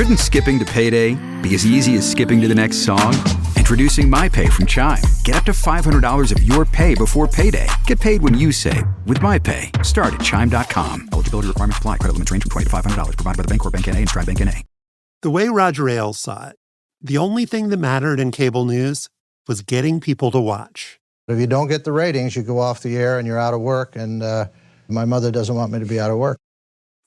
Shouldn't skipping to payday be as easy as skipping to the next song? Introducing MyPay from Chime. Get up to $500 of your pay before payday. Get paid when you save with MyPay. Start at Chime.com. Eligibility requirements apply. Credit limits range from $20 to $500. Provided by the Bancorp Bank N.A. and Stride Bank N.A. The way Roger Ailes saw it, the only thing that mattered in cable news was getting people to watch. If you don't get the ratings, you go off the air and you're out of work, and my mother doesn't want me to be out of work.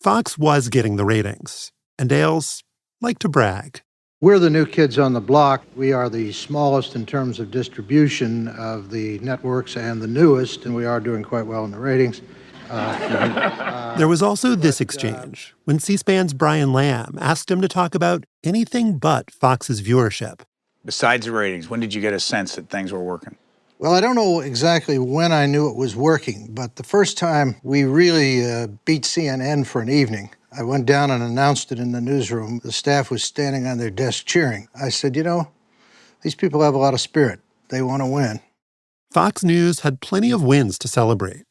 Fox was getting the ratings, and Ailes liked to brag. We're the new kids on the block. We are the smallest in terms of distribution of the networks and the newest, and we are doing quite well in the ratings. There was also this exchange when C-SPAN's Brian Lamb asked him to talk about anything but Fox's viewership. Besides the ratings, when did you get a sense that things were working? Well, I don't know exactly when I knew it was working, but the first time we really beat CNN for an evening, I went down and announced it in the newsroom. The staff was standing on their desk cheering. I said, these people have a lot of spirit. They want to win. Fox News had plenty of wins to celebrate.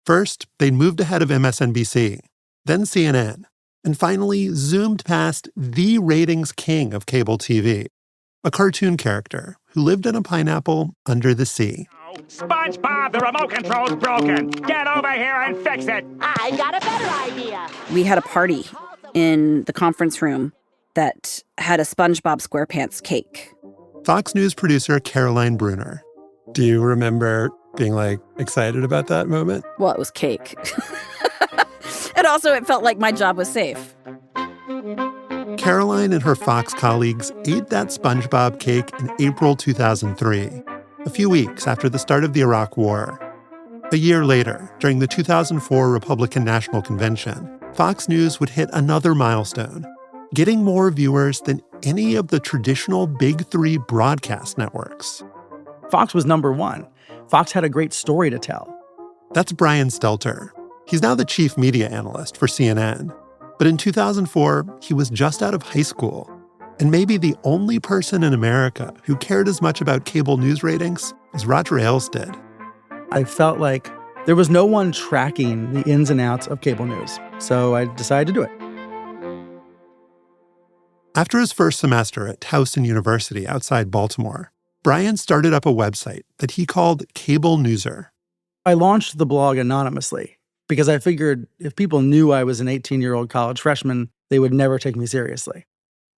First, they'd moved ahead of MSNBC, then CNN, and finally zoomed past the ratings king of cable TV, a cartoon character who lived in a pineapple under the sea. SpongeBob, the remote control's broken. Get over here and fix it. I got a better idea. We had a party in the conference room that had a SpongeBob SquarePants cake. Fox News producer Caroline Bruner. Do you remember being, excited about that moment? Well, it was cake. And also, it felt like my job was safe. Caroline and her Fox colleagues ate that SpongeBob cake in April 2003, a few weeks after the start of the Iraq War. A year later, during the 2004 Republican National Convention, Fox News would hit another milestone, getting more viewers than any of the traditional big three broadcast networks. Fox was number one. Fox had a great story to tell. That's Brian Stelter. He's now the chief media analyst for CNN. But in 2004, he was just out of high school, and maybe the only person in America who cared as much about cable news ratings as Roger Ailes did. I felt like there was no one tracking the ins and outs of cable news, so I decided to do it. After his first semester at Towson University outside Baltimore, Brian started up a website that he called Cable Newser. I launched the blog anonymously because I figured if people knew I was an 18-year-old college freshman, they would never take me seriously.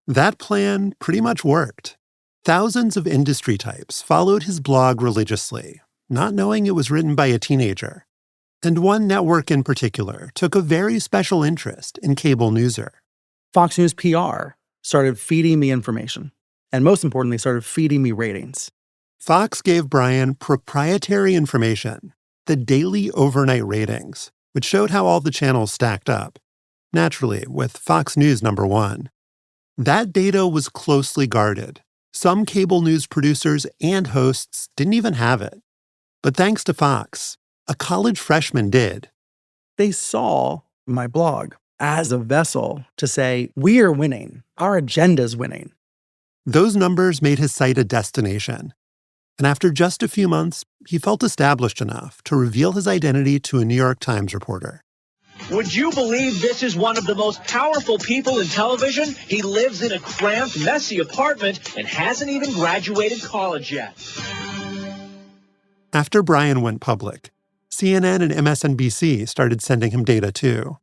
That plan pretty much worked. Thousands of industry types followed his blog religiously, not knowing it was written by a teenager. And one network in particular took a very special interest in Cable Newser. Fox News PR started feeding me information, and most importantly, started feeding me ratings. Fox gave Brian proprietary information, the daily overnight ratings, which showed how all the channels stacked up, naturally with Fox News number one. That data was closely guarded. Some cable news producers and hosts didn't even have it. But thanks to Fox, a college freshman did. They saw my blog as a vessel to say, we are winning. Our agenda's winning. Those numbers made his site a destination. And after just a few months, he felt established enough to reveal his identity to a New York Times reporter. Would you believe this is one of the most powerful people in television? He lives in a cramped, messy apartment and hasn't even graduated college yet. After Brian went public, CNN and MSNBC started sending him data too.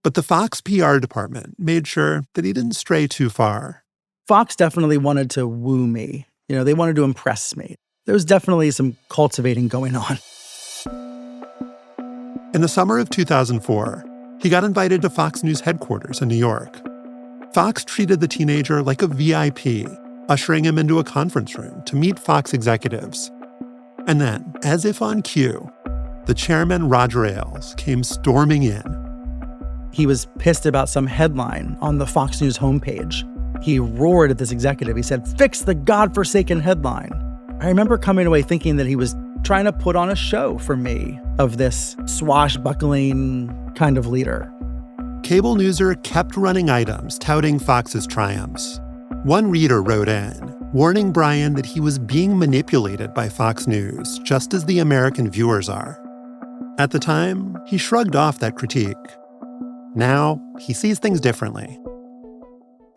But the Fox PR department made sure that he didn't stray too far. Fox definitely wanted to woo me. They wanted to impress me. There was definitely some cultivating going on. In the summer of 2004, he got invited to Fox News headquarters in New York. Fox treated the teenager like a VIP, ushering him into a conference room to meet Fox executives. And then, as if on cue, the chairman, Roger Ailes, came storming in. He was pissed about some headline on the Fox News homepage. He roared at this executive. He said, "Fix the godforsaken headline." I remember coming away thinking that he was trying to put on a show for me of this swashbuckling kind of leader. Cable Newser kept running items touting Fox's triumphs. One reader wrote in, warning Brian that he was being manipulated by Fox News, just as the American viewers are. At the time, he shrugged off that critique. Now, he sees things differently.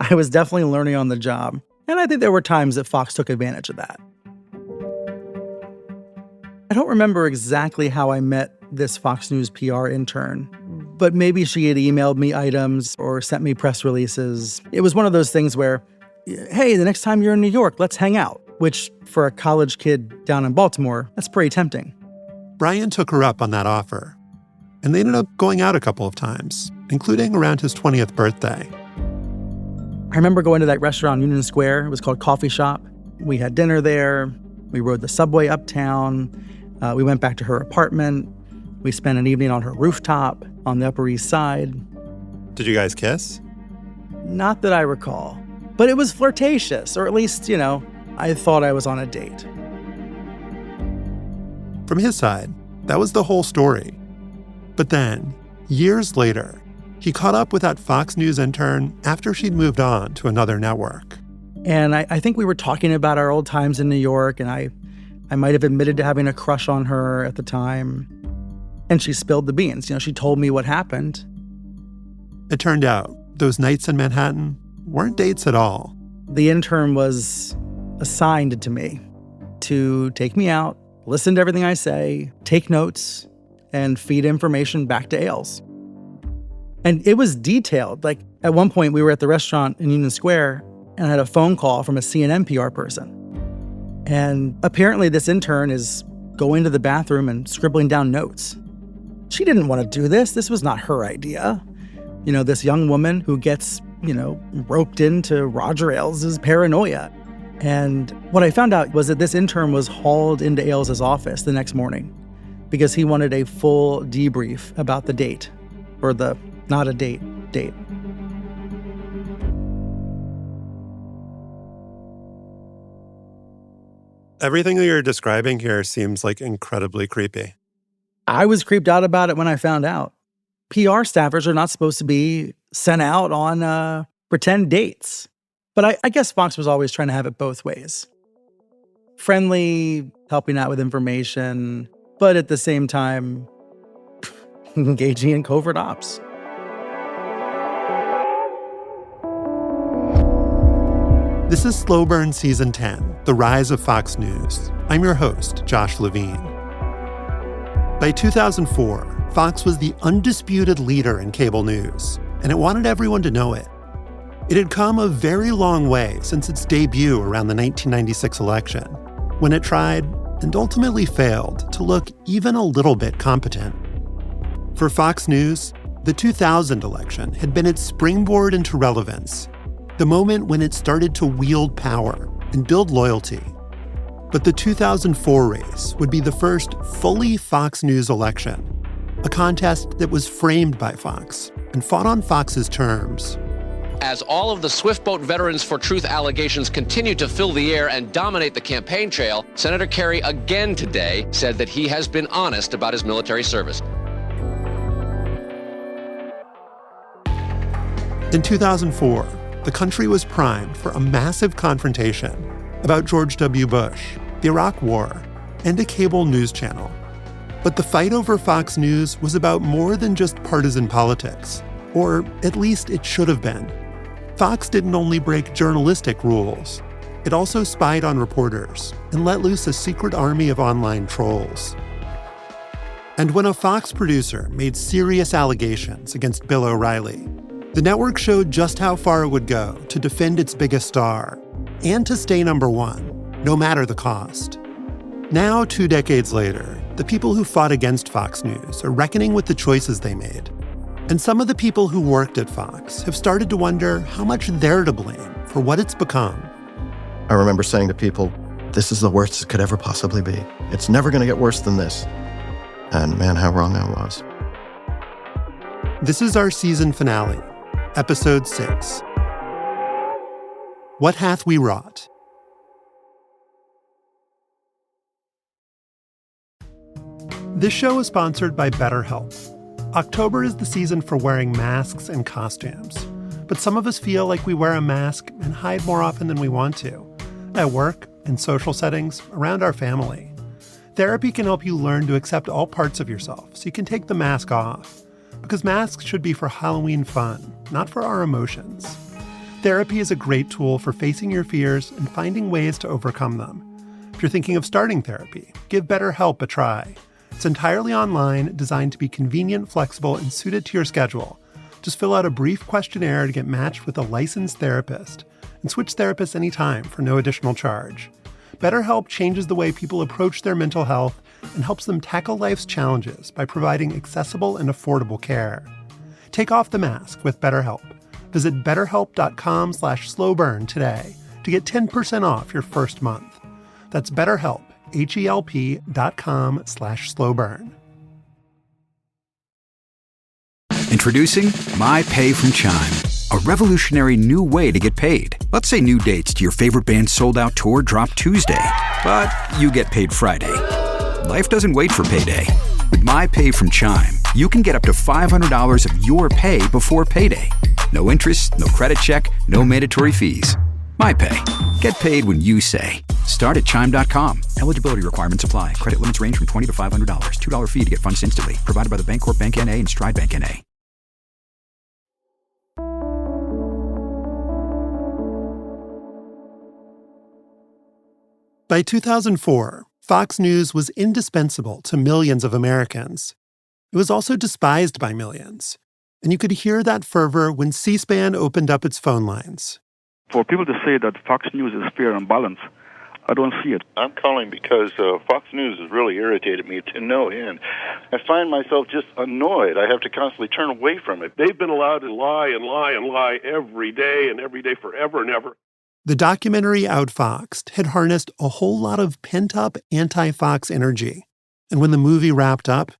I I was definitely learning on the job. And I think there were times that Fox took advantage of that. I don't remember exactly how I met this Fox News PR intern, but maybe she had emailed me items or sent me press releases. It was one of those things where, hey, the next time you're in New York, let's hang out, which for a college kid down in Baltimore, that's pretty tempting. Brian took her up on that offer, and they ended up going out a couple of times, including around his 20th birthday. I remember going to that restaurant in Union Square. It was called Coffee Shop. We had dinner there. We rode the subway uptown. We went back to her apartment. We spent an evening on her rooftop on the Upper East Side. Did you guys kiss? Not that I recall. But it was flirtatious, or at least, I thought I was on a date. From his side, that was the whole story. But then, years later, he caught up with that Fox News intern after she'd moved on to another network. And I think we were talking about our old times in New York, and I might have admitted to having a crush on her at the time. And she spilled the beans. She told me what happened. It turned out those nights in Manhattan weren't dates at all. The intern was assigned to me to take me out, listen to everything I say, take notes, and feed information back to Ailes. And it was detailed. Like, at one point, we were at the restaurant in Union Square, and I had a phone call from a CNN PR person. And apparently this intern is going to the bathroom and scribbling down notes. She didn't want to do this. This was not her idea. This young woman who gets, roped into Roger Ailes' paranoia. And what I found out was that this intern was hauled into Ailes' office the next morning because he wanted a full debrief about the date, or the not a date. Everything that you're describing here seems like incredibly creepy. I was creeped out about it when I found out. PR staffers are not supposed to be sent out on pretend dates. But I guess Fox was always trying to have it both ways. Friendly, helping out with information, but at the same time, engaging in covert ops. This is Slow Burn Season 10, The Rise of Fox News. I'm your host, Josh Levin. By 2004, Fox was the undisputed leader in cable news, and it wanted everyone to know it. It had come a very long way since its debut around the 1996 election, when it tried, and ultimately failed, to look even a little bit competent. For Fox News, the 2000 election had been its springboard into relevance, the moment when it started to wield power and build loyalty. But the 2004 race would be the first fully Fox News election, a contest that was framed by Fox and fought on Fox's terms. As all of the Swiftboat Veterans for Truth allegations continue to fill the air and dominate the campaign trail, Senator Kerry again today said that he has been honest about his military service. In 2004, the country was primed for a massive confrontation about George W. Bush, the Iraq War, and a cable news channel. But the fight over Fox News was about more than just partisan politics, or at least it should have been. Fox didn't only break journalistic rules, it also spied on reporters and let loose a secret army of online trolls. And when a Fox producer made serious allegations against Bill O'Reilly, the network showed just how far it would go to defend its biggest star and to stay number one, no matter the cost. Now, 2 decades later, the people who fought against Fox News are reckoning with the choices they made. And some of the people who worked at Fox have started to wonder how much they're to blame for what it's become. I remember saying to people, this is the worst it could ever possibly be. It's never going to get worse than this. And man, how wrong I was. This is our season finale, Episode 6. What Hath We Wrought? This show is sponsored by BetterHelp. October is the season for wearing masks and costumes, but some of us feel like we wear a mask and hide more often than we want to, at work, in social settings, around our family. Therapy can help you learn to accept all parts of yourself so you can take the mask off, because masks should be for Halloween fun, not for our emotions. Therapy is a great tool for facing your fears and finding ways to overcome them. If you're thinking of starting therapy, give BetterHelp a try. It's entirely online, designed to be convenient, flexible, and suited to your schedule. Just fill out a brief questionnaire to get matched with a licensed therapist and switch therapists anytime for no additional charge. BetterHelp changes the way people approach their mental health and helps them tackle life's challenges by providing accessible and affordable care. Take off the mask with BetterHelp. Visit betterhelp.com/slowburn today to get 10% off your first month. That's BetterHelp, HELP.com/slowburn. Introducing My Pay from Chime, a revolutionary new way to get paid. Let's say new dates to your favorite band's sold-out tour drop Tuesday, but you get paid Friday. Life doesn't wait for payday. With My Pay from Chime, you can get up to $500 of your pay before payday. No interest, no credit check, no mandatory fees. My Pay. Get paid when you say. Start at Chime.com. Eligibility requirements apply. Credit limits range from $20 to $500. $2 fee to get funds instantly. Provided by the Bancorp Bank N.A. and Stride Bank N.A. By 2004, Fox News was indispensable to millions of Americans. It was also despised by millions. And you could hear that fervor when C-SPAN opened up its phone lines. For people to say that Fox News is fair and balanced, I don't see it. I'm calling because Fox News has really irritated me to no end. I find myself just annoyed. I have to constantly turn away from it. They've been allowed to lie and lie and lie every day forever and ever. The documentary Outfoxed had harnessed a whole lot of pent-up anti-Fox energy. And when the movie wrapped up,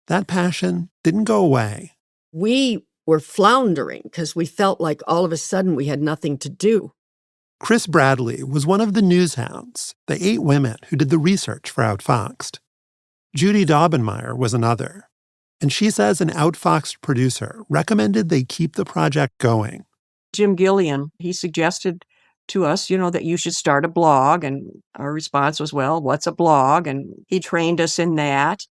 that passion didn't go away. We were floundering because we felt like all of a sudden we had nothing to do. Chris Bradley was one of the news hounds, the 8 women who did the research for Outfoxed. Judy Daubenmire was another. And she says an Outfoxed producer recommended they keep the project going. Jim Gillian, he suggested to us, that you should start a blog. And our response was, well, what's a blog? And he trained us in that.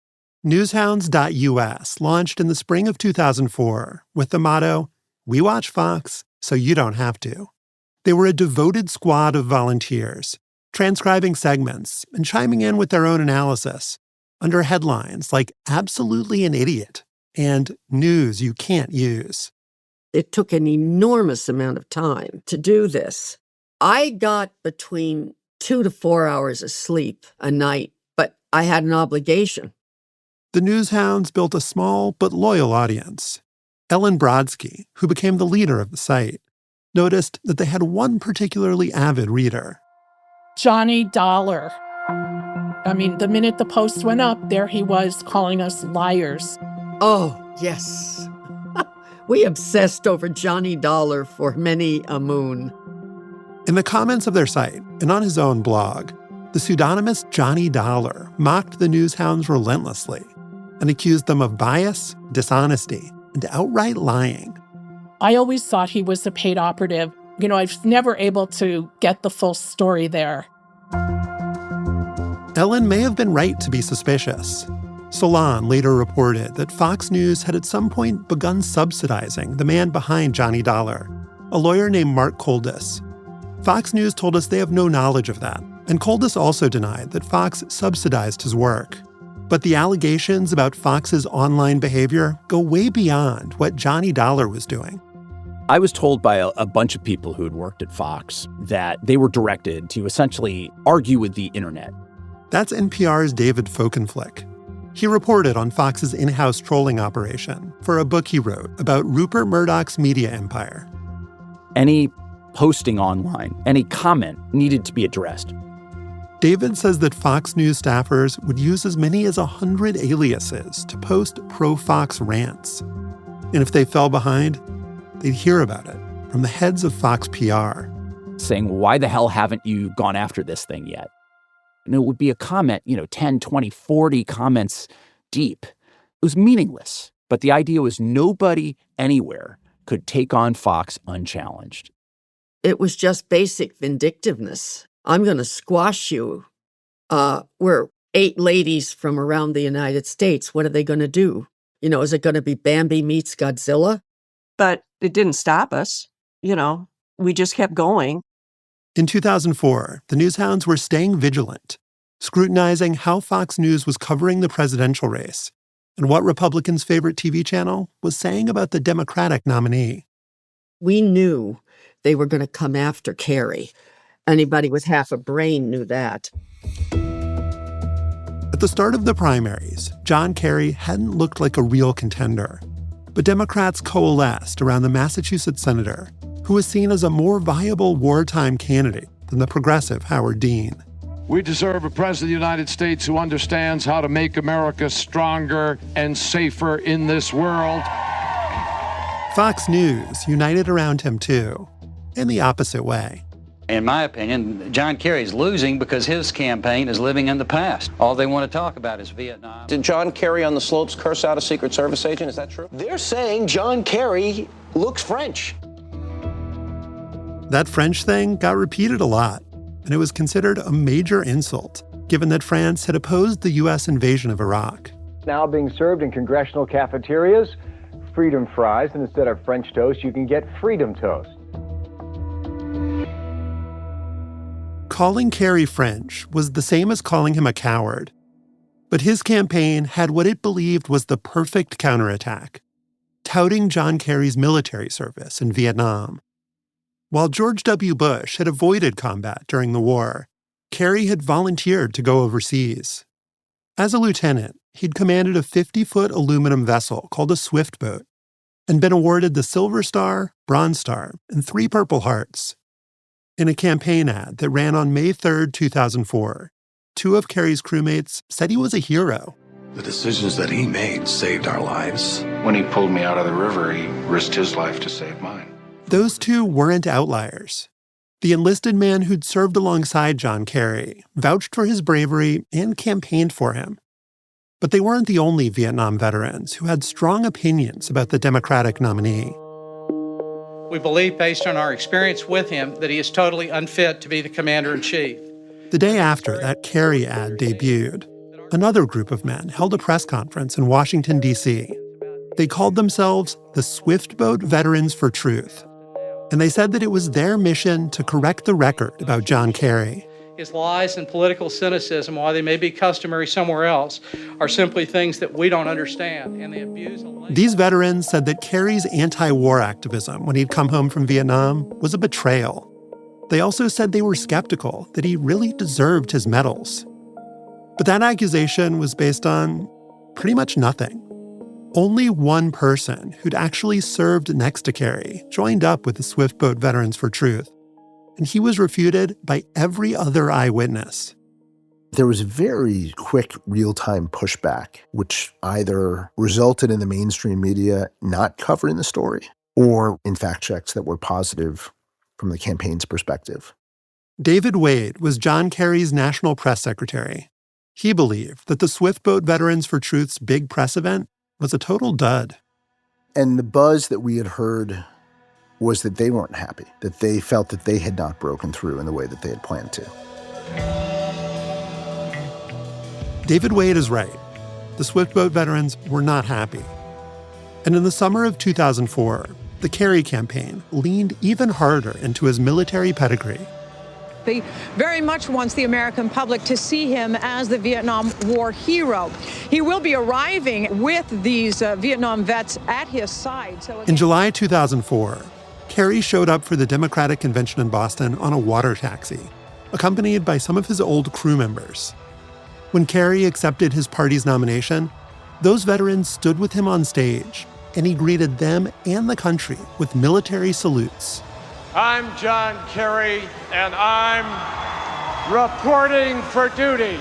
Newshounds.us launched in the spring of 2004 with the motto, "We watch Fox, so you don't have to." They were a devoted squad of volunteers, transcribing segments and chiming in with their own analysis under headlines like "Absolutely an Idiot" and "News You Can't Use." It took an enormous amount of time to do this. I got between 2 to 4 hours of sleep a night, but I had an obligation. The Newshounds built a small but loyal audience. Ellen Brodsky, who became the leader of the site, noticed that they had one particularly avid reader. Johnny Dollar. I mean, the minute the post went up, there he was calling us liars. Oh, yes. We obsessed over Johnny Dollar for many a moon. In the comments of their site and on his own blog, the pseudonymous Johnny Dollar mocked the Newshounds relentlessly and accused them of bias, dishonesty, and outright lying. I always thought he was a paid operative. I was never able to get the full story there. Ellen may have been right to be suspicious. Solon later reported that Fox News had at some point begun subsidizing the man behind Johnny Dollar, a lawyer named Mark Koldis. Fox News told us they have no knowledge of that, and Koldis also denied that Fox subsidized his work. But the allegations about Fox's online behavior go way beyond what Johnny Dollar was doing. I was told by a bunch of people who had worked at Fox that they were directed to essentially argue with the internet. That's NPR's David Folkenflik. He reported on Fox's in-house trolling operation for a book he wrote about Rupert Murdoch's media empire. Any posting online, any comment needed to be addressed. David says that Fox News staffers would use as many as 100 aliases to post pro-Fox rants. And if they fell behind, they'd hear about it from the heads of Fox PR. Saying, why the hell haven't you gone after this thing yet? And it would be a comment, 10, 20, 40 comments deep. It was meaningless. But the idea was nobody anywhere could take on Fox unchallenged. It was just basic vindictiveness. I'm going to squash you. We're 8 ladies from around the United States. What are they going to do? Is it going to be Bambi meets Godzilla? But it didn't stop us. we just kept going. In 2004, the newshounds were staying vigilant, scrutinizing how Fox News was covering the presidential race and what Republicans' favorite TV channel was saying about the Democratic nominee. We knew they were going to come after Kerry. Anybody with half a brain knew that. At the start of the primaries, John Kerry hadn't looked like a real contender. But Democrats coalesced around the Massachusetts senator, who was seen as a more viable wartime candidate than the progressive Howard Dean. We deserve a president of the United States who understands how to make America stronger and safer in this world. Fox News united around him too, in the opposite way. In my opinion, John Kerry's losing because his campaign is living in the past. All they want to talk about is Vietnam. Did John Kerry on the slopes curse out a Secret Service agent? Is that true? They're saying John Kerry looks French. That French thing got repeated a lot, and it was considered a major insult, given that France had opposed the U.S. invasion of Iraq. Now being served in congressional cafeterias, freedom fries, and instead of French toast, you can get freedom toast. Calling Kerry French was the same as calling him a coward. But his campaign had what it believed was the perfect counterattack, touting John Kerry's military service in Vietnam. While George W. Bush had avoided combat during the war, Kerry had volunteered to go overseas. As a lieutenant, he'd commanded a 50-foot aluminum vessel called a Swift boat and been awarded the Silver Star, Bronze Star, and 3 Purple Hearts. In a campaign ad that ran on May 3, 2004, 2 of Kerry's crewmates said he was a hero. The decisions that he made saved our lives. When he pulled me out of the river, he risked his life to save mine. Those 2 weren't outliers. The enlisted man who'd served alongside John Kerry vouched for his bravery and campaigned for him. But they weren't the only Vietnam veterans who had strong opinions about the Democratic nominee. We believe, based on our experience with him, that he is totally unfit to be the commander-in-chief. The day after that Kerry ad debuted, another group of men held a press conference in Washington, D.C. They called themselves the Swift Boat Veterans for Truth. And they said that it was their mission to correct the record about John Kerry. His lies and political cynicism, while they may be customary somewhere else, are simply things that we don't understand, and they abuse. These veterans said that Kerry's anti-war activism when he'd come home from Vietnam was a betrayal. They also said they were skeptical that he really deserved his medals. But that accusation was based on pretty much nothing. Only one person who'd actually served next to Kerry joined up with the Swift Boat Veterans for Truth, and he was refuted by every other eyewitness. There was very quick real-time pushback, which either resulted in the mainstream media not covering the story or in fact checks that were positive from the campaign's perspective. David Wade was John Kerry's national press secretary. He believed that the Swift Boat Veterans for Truth's big press event was a total dud. And the buzz that we had heard was that they weren't happy, that they felt that they had not broken through in the way that they had planned to. David Wade is right. The Swift Boat veterans were not happy. And in the summer of 2004, the Kerry campaign leaned even harder into his military pedigree. He very much wants the American public to see him as the Vietnam War hero. He will be arriving with these Vietnam vets at his side. In July 2004, Kerry showed up for the Democratic Convention in Boston on a water taxi, accompanied by some of his old crew members. When Kerry accepted his party's nomination, those veterans stood with him on stage, and he greeted them and the country with military salutes. I'm John Kerry, and I'm reporting for duty.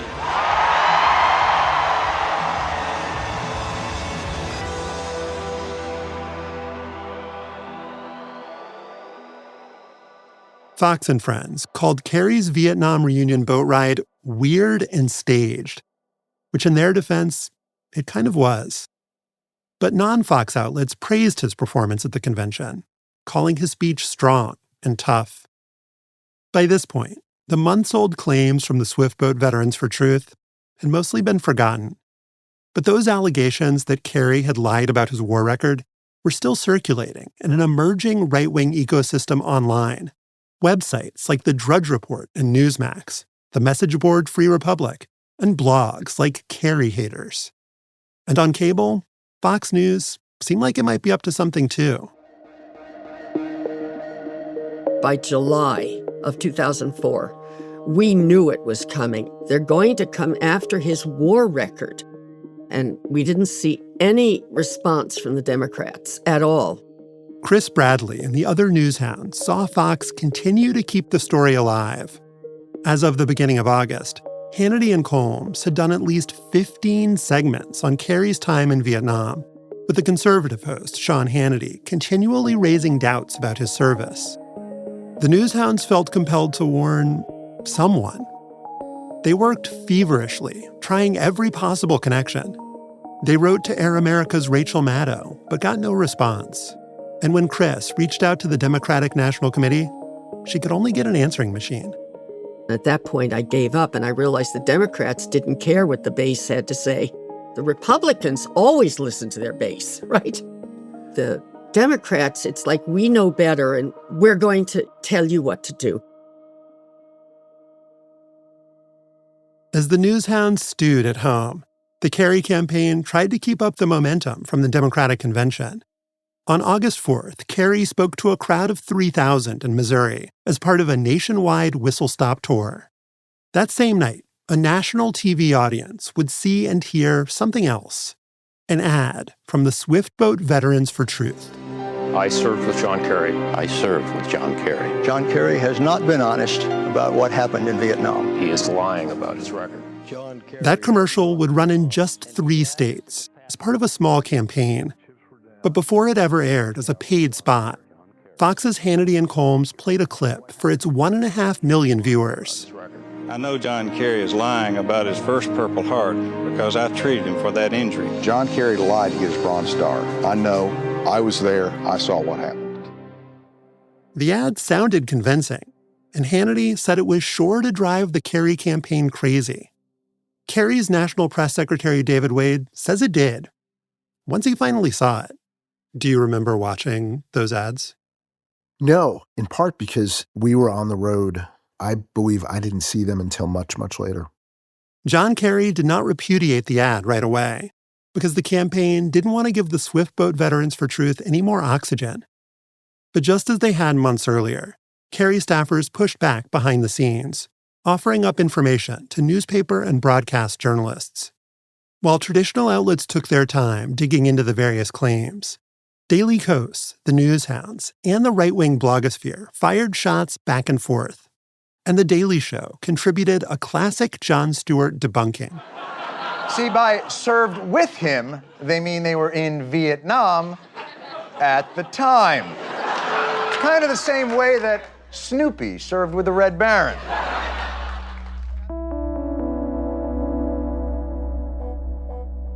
Fox and Friends called Kerry's Vietnam reunion boat ride weird and staged, which in their defense, it kind of was. But non-Fox outlets praised his performance at the convention, calling his speech strong and tough. By this point, the months-old claims from the Swift Boat Veterans for Truth had mostly been forgotten. But those allegations that Kerry had lied about his war record were still circulating in an emerging right-wing ecosystem online. Websites like the Drudge Report and Newsmax, the message board Free Republic, and blogs like Kerry Haters. And on cable, Fox News seemed like it might be up to something too. By July of 2004, we knew it was coming. They're going to come after his war record. And we didn't see any response from the Democrats at all. Chris Bradley and the other newshounds saw Fox continue to keep the story alive. As of the beginning of August, Hannity and Colmes had done at least 15 segments on Kerry's time in Vietnam, with the conservative host, Sean Hannity, continually raising doubts about his service. The newshounds felt compelled to warn someone. They worked feverishly, trying every possible connection. They wrote to Air America's Rachel Maddow, but got no response. And when Chris reached out to the Democratic National Committee, she could only get an answering machine. At that point, I gave up, and I realized the Democrats didn't care what the base had to say. The Republicans always listen to their base, right? The Democrats, it's like we know better, and we're going to tell you what to do. As the newshounds stewed at home, the Kerry campaign tried to keep up the momentum from the Democratic convention. On August 4th, Kerry spoke to a crowd of 3,000 in Missouri as part of a nationwide whistle-stop tour. That same night, a national TV audience would see and hear something else, an ad from the Swiftboat Veterans for Truth. I served with John Kerry. I served with John Kerry. John Kerry has not been honest about what happened in Vietnam. He is lying about his record. That commercial would run in just 3 states as part of a small campaign. But before it ever aired as a paid spot, Fox's Hannity and Colmes played a clip for its 1.5 million viewers. I know John Kerry is lying about his first Purple Heart because I treated him for that injury. John Kerry lied to get his Bronze Star. I know. I was there. I saw what happened. The ad sounded convincing, and Hannity said it was sure to drive the Kerry campaign crazy. Kerry's National Press Secretary David Wade says it did, once he finally saw it. Do you remember watching those ads? No, in part because we were on the road. I believe I didn't see them until much, much later. John Kerry did not repudiate the ad right away because the campaign didn't want to give the Swiftboat Veterans for Truth any more oxygen. But just as they had months earlier, Kerry staffers pushed back behind the scenes, offering up information to newspaper and broadcast journalists. While traditional outlets took their time digging into the various claims, Daily Kos, the newshounds, and the right-wing blogosphere fired shots back and forth. And The Daily Show contributed a classic Jon Stewart debunking. See, by served with him, they mean they were in Vietnam at the time. It's kind of the same way that Snoopy served with the Red Baron.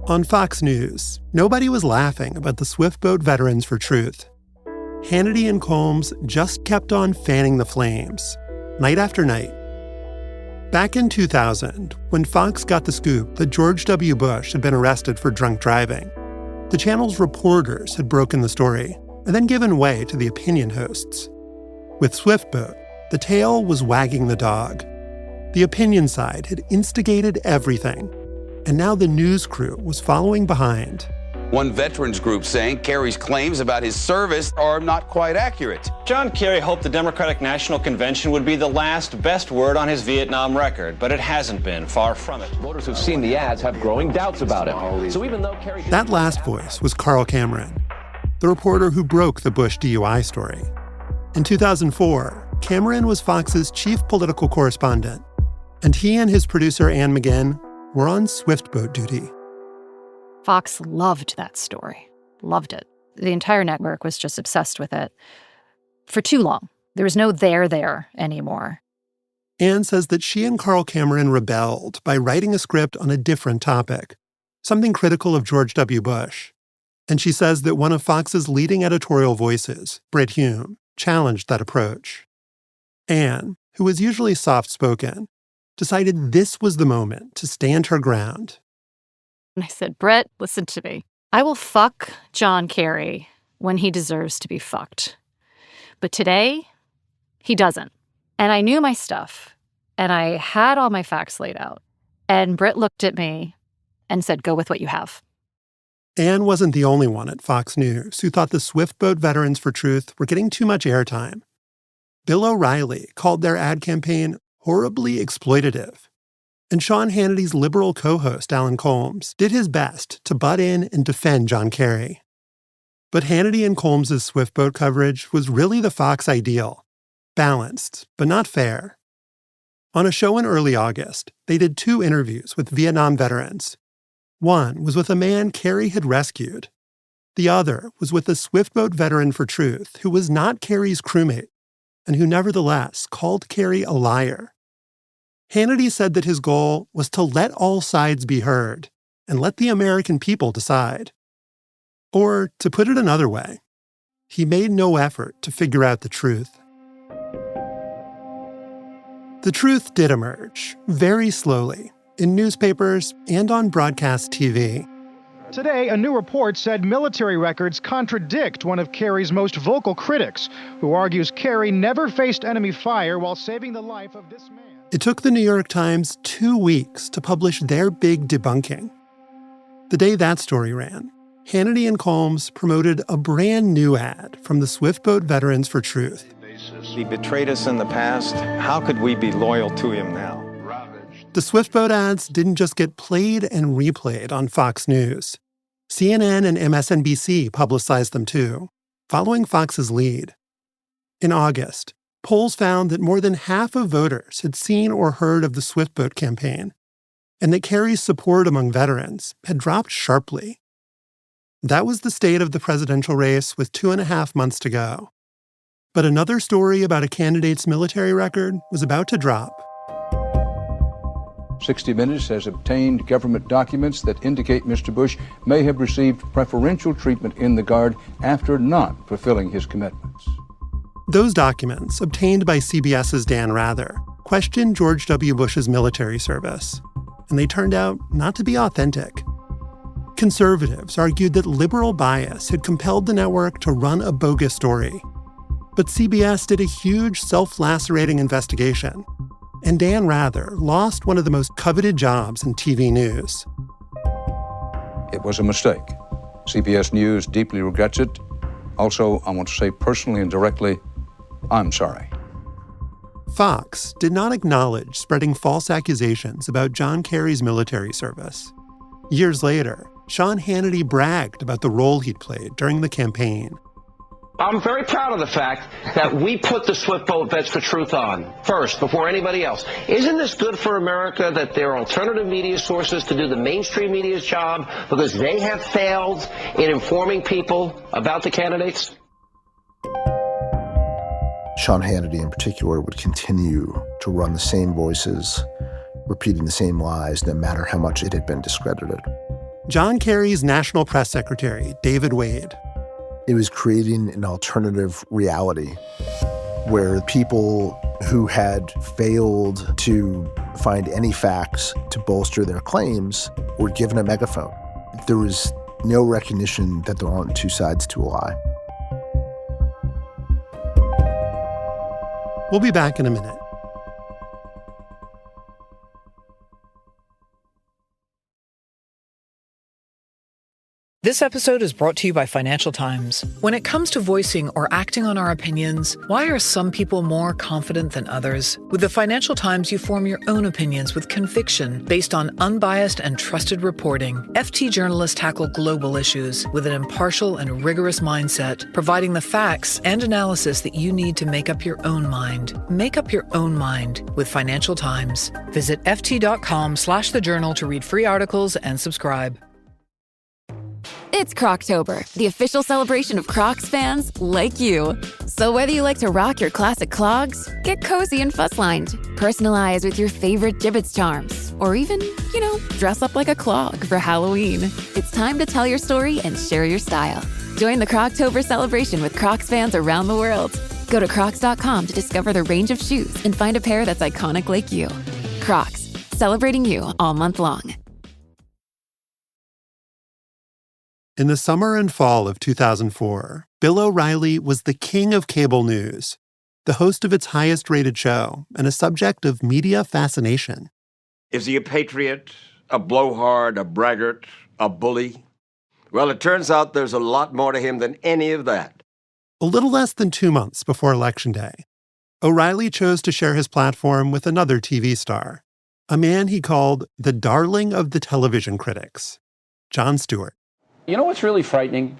On Fox News, nobody was laughing about the Swiftboat Veterans for Truth. Hannity and Colmes just kept on fanning the flames, night after night. Back in 2000, when Fox got the scoop that George W. Bush had been arrested for drunk driving, the channel's reporters had broken the story and then given way to the opinion hosts. With Swiftboat, the tail was wagging the dog. The opinion side had instigated everything, and now the news crew was following behind. One veterans group saying Kerry's claims about his service are not quite accurate. John Kerry hoped the Democratic National Convention would be the last best word on his Vietnam record, but it hasn't been, far from it. Voters who've seen the ads have growing doubts about him. So even though Kerry... That last voice was Carl Cameron, the reporter who broke the Bush DUI story. In 2004, Cameron was Fox's chief political correspondent, and he and his producer Ann McGinn were on Swiftboat duty. Fox loved that story, loved it. The entire network was just obsessed with it for too long. There was no there anymore. Ann says that she and Carl Cameron rebelled by writing a script on a different topic, something critical of George W. Bush. And she says that one of Fox's leading editorial voices, Brit Hume, challenged that approach. Ann, who was usually soft-spoken, decided this was the moment to stand her ground. And I said, Brett, listen to me. I will fuck John Kerry when he deserves to be fucked. But today, he doesn't. And I knew my stuff, and I had all my facts laid out. And Britt looked at me and said, go with what you have. Anne wasn't the only one at Fox News who thought the Swiftboat Veterans for Truth were getting too much airtime. Bill O'Reilly called their ad campaign horribly exploitative. And Sean Hannity's liberal co-host, Alan Colmes, did his best to butt in and defend John Kerry. But Hannity and Colmes' Swiftboat coverage was really the Fox ideal. Balanced, but not fair. On a show in early August, they did 2 interviews with Vietnam veterans. One was with a man Kerry had rescued. The other was with a Swiftboat veteran for Truth who was not Kerry's crewmate and who nevertheless called Kerry a liar. Hannity said that his goal was to let all sides be heard and let the American people decide. Or, to put it another way, he made no effort to figure out the truth. The truth did emerge, very slowly, in newspapers and on broadcast TV. Today, a new report said military records contradict one of Kerry's most vocal critics, who argues Kerry never faced enemy fire while saving the life of this man. It took the New York Times 2 weeks to publish their big debunking. The day that story ran, Hannity and Colmes promoted a brand new ad from the Swiftboat Veterans for Truth. He betrayed us in the past. How could we be loyal to him now? The Swiftboat ads didn't just get played and replayed on Fox News. CNN and MSNBC publicized them too, following Fox's lead. In August, polls found that more than half of voters had seen or heard of the Swiftboat campaign, and that Kerry's support among veterans had dropped sharply. That was the state of the presidential race with 2.5 months to go. But another story about a candidate's military record was about to drop. 60 Minutes has obtained government documents that indicate Mr. Bush may have received preferential treatment in the Guard after not fulfilling his commitments. Those documents, obtained by CBS's Dan Rather, questioned George W. Bush's military service, and they turned out not to be authentic. Conservatives argued that liberal bias had compelled the network to run a bogus story. But CBS did a huge self-lacerating investigation, and Dan Rather lost one of the most coveted jobs in TV news. It was a mistake. CBS News deeply regrets it. Also, I want to say personally and directly, I'm sorry. Fox did not acknowledge spreading false accusations about John Kerry's military service. Years later, Sean Hannity bragged about the role he'd played during the campaign. I'm very proud of the fact that we put the Swiftboat Vets for Truth on first, before anybody else. Isn't this good for America that there are alternative media sources to do the mainstream media's job because they have failed in informing people about the candidates? Sean Hannity in particular would continue to run the same voices, repeating the same lies, no matter how much it had been discredited. John Kerry's national press secretary, David Wade. It was creating an alternative reality where people who had failed to find any facts to bolster their claims were given a megaphone. There was no recognition that there aren't two sides to a lie. We'll be back in a minute. This episode is brought to you by Financial Times. When it comes to voicing or acting on our opinions, why are some people more confident than others? With the Financial Times, you form your own opinions with conviction based on unbiased and trusted reporting. FT journalists tackle global issues with an impartial and rigorous mindset, providing the facts and analysis that you need to make up your own mind. Make up your own mind with Financial Times. Visit ft.com/thejournal to read free articles and subscribe. It's Croctober, the official celebration of Crocs fans like you. So whether you like to rock your classic clogs, get cozy and fuss-lined, personalize with your favorite Jibbitz charms, or even, dress up like a clog for Halloween, it's time to tell your story and share your style. Join the Croctober celebration with Crocs fans around the world. Go to crocs.com to discover the range of shoes and find a pair that's iconic like you. Crocs, celebrating you all month long. In the summer and fall of 2004, Bill O'Reilly was the king of cable news, the host of its highest-rated show and a subject of media fascination. Is he a patriot, a blowhard, a braggart, a bully? Well, it turns out there's a lot more to him than any of that. A little less than 2 months before Election Day, O'Reilly chose to share his platform with another TV star, a man he called the darling of the television critics, Jon Stewart. You know what's really frightening?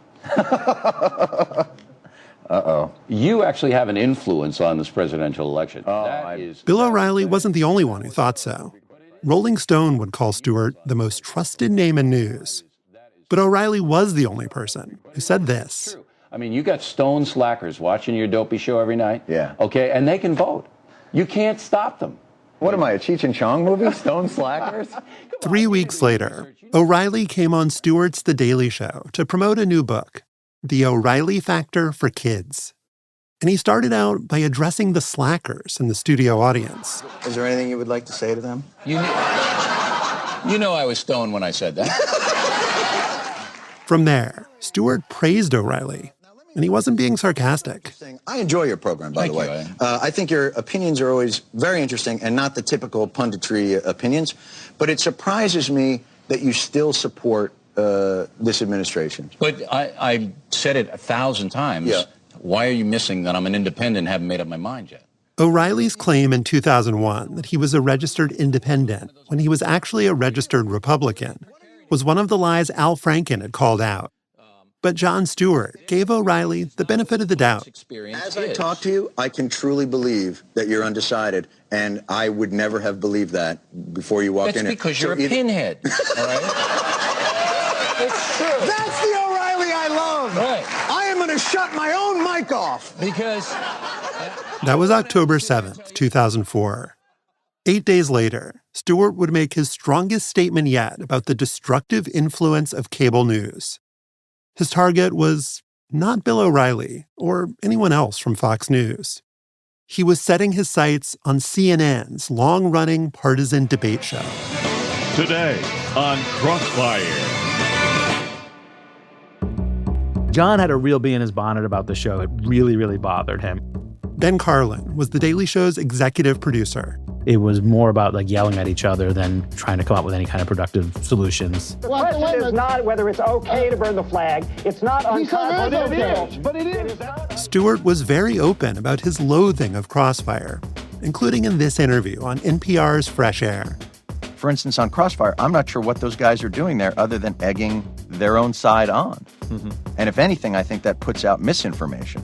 Uh-oh. You actually have an influence on this presidential election. Bill O'Reilly wasn't the only one who thought so. Rolling Stone would call Stewart the most trusted name in news. But O'Reilly was the only person who said this. I mean, you got stone slackers watching your dopey show every night. Yeah. Okay, and they can vote. You can't stop them. What am I, a Cheech and Chong movie? Stone slackers? 3 weeks later, O'Reilly came on Stewart's The Daily Show to promote a new book, The O'Reilly Factor for Kids. And he started out by addressing the slackers in the studio audience. Is there anything you would like to say to them? You know I was stoned when I said that. From there, Stewart praised O'Reilly, and he wasn't being sarcastic. I enjoy your program, by the way. I think your opinions are always very interesting and not the typical punditry opinions. But it surprises me that you still support this administration. But I said it 1,000 times. Yeah. Why are you missing that I'm an independent and haven't made up my mind yet? O'Reilly's claim in 2001 that he was a registered independent when he was actually a registered Republican was one of the lies Al Franken had called out. But Jon Stewart gave O'Reilly the benefit of the doubt. As I talk to you, I can truly believe that you're undecided, and I would never have believed that before you walked in here. That's because you're a pinhead, all right? It's true. That's the O'Reilly I love. Right. I am going to shut my own mic off. Because... That was October 7th, 2004. 8 days later, Stewart would make his strongest statement yet about the destructive influence of cable news. His target was not Bill O'Reilly or anyone else from Fox News. He was setting his sights on CNN's long-running partisan debate show. Today on Crossfire. Jon had a real bee in his bonnet about the show. It really, really bothered him. Ben Carlin was The Daily Show's executive producer. It was more about yelling at each other than trying to come up with any kind of productive solutions. The question is not whether it's okay to burn the flag. It's not unconstitutional. But it is. Stewart was very open about his loathing of Crossfire, including in this interview on NPR's Fresh Air. For instance, on Crossfire, I'm not sure what those guys are doing there other than egging their own side on. Mm-hmm. And if anything, I think that puts out misinformation.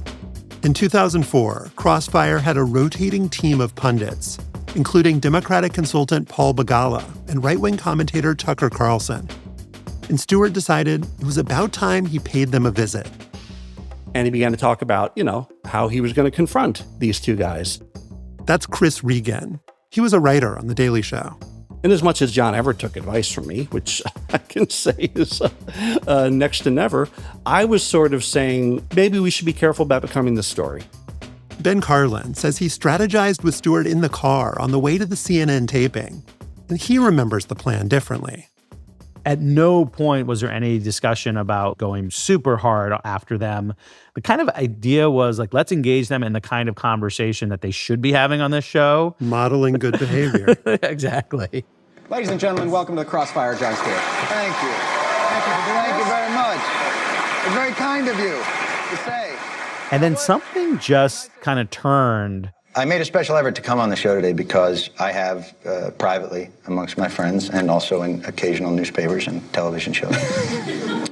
In 2004, Crossfire had a rotating team of pundits, including Democratic consultant Paul Begala and right-wing commentator Tucker Carlson. And Stewart decided it was about time he paid them a visit. And he began to talk about, how he was going to confront these two guys. That's Chris Regan. He was a writer on The Daily Show. And as much as Jon ever took advice from me, which I can say is next to never, I was sort of saying, maybe we should be careful about becoming the story. Ben Carlin says he strategized with Stewart in the car on the way to the CNN taping, and he remembers the plan differently. At no point was there any discussion about going super hard after them. The kind of idea was let's engage them in the kind of conversation that they should be having on this show. Modeling good behavior. Exactly. Ladies and gentlemen, welcome to the Crossfire, Jon Stewart. Thank you. Thank you very much. It's very kind of you to say. And then something just kind of turned. I made a special effort to come on the show today because I have privately, amongst my friends, and also in occasional newspapers and television shows,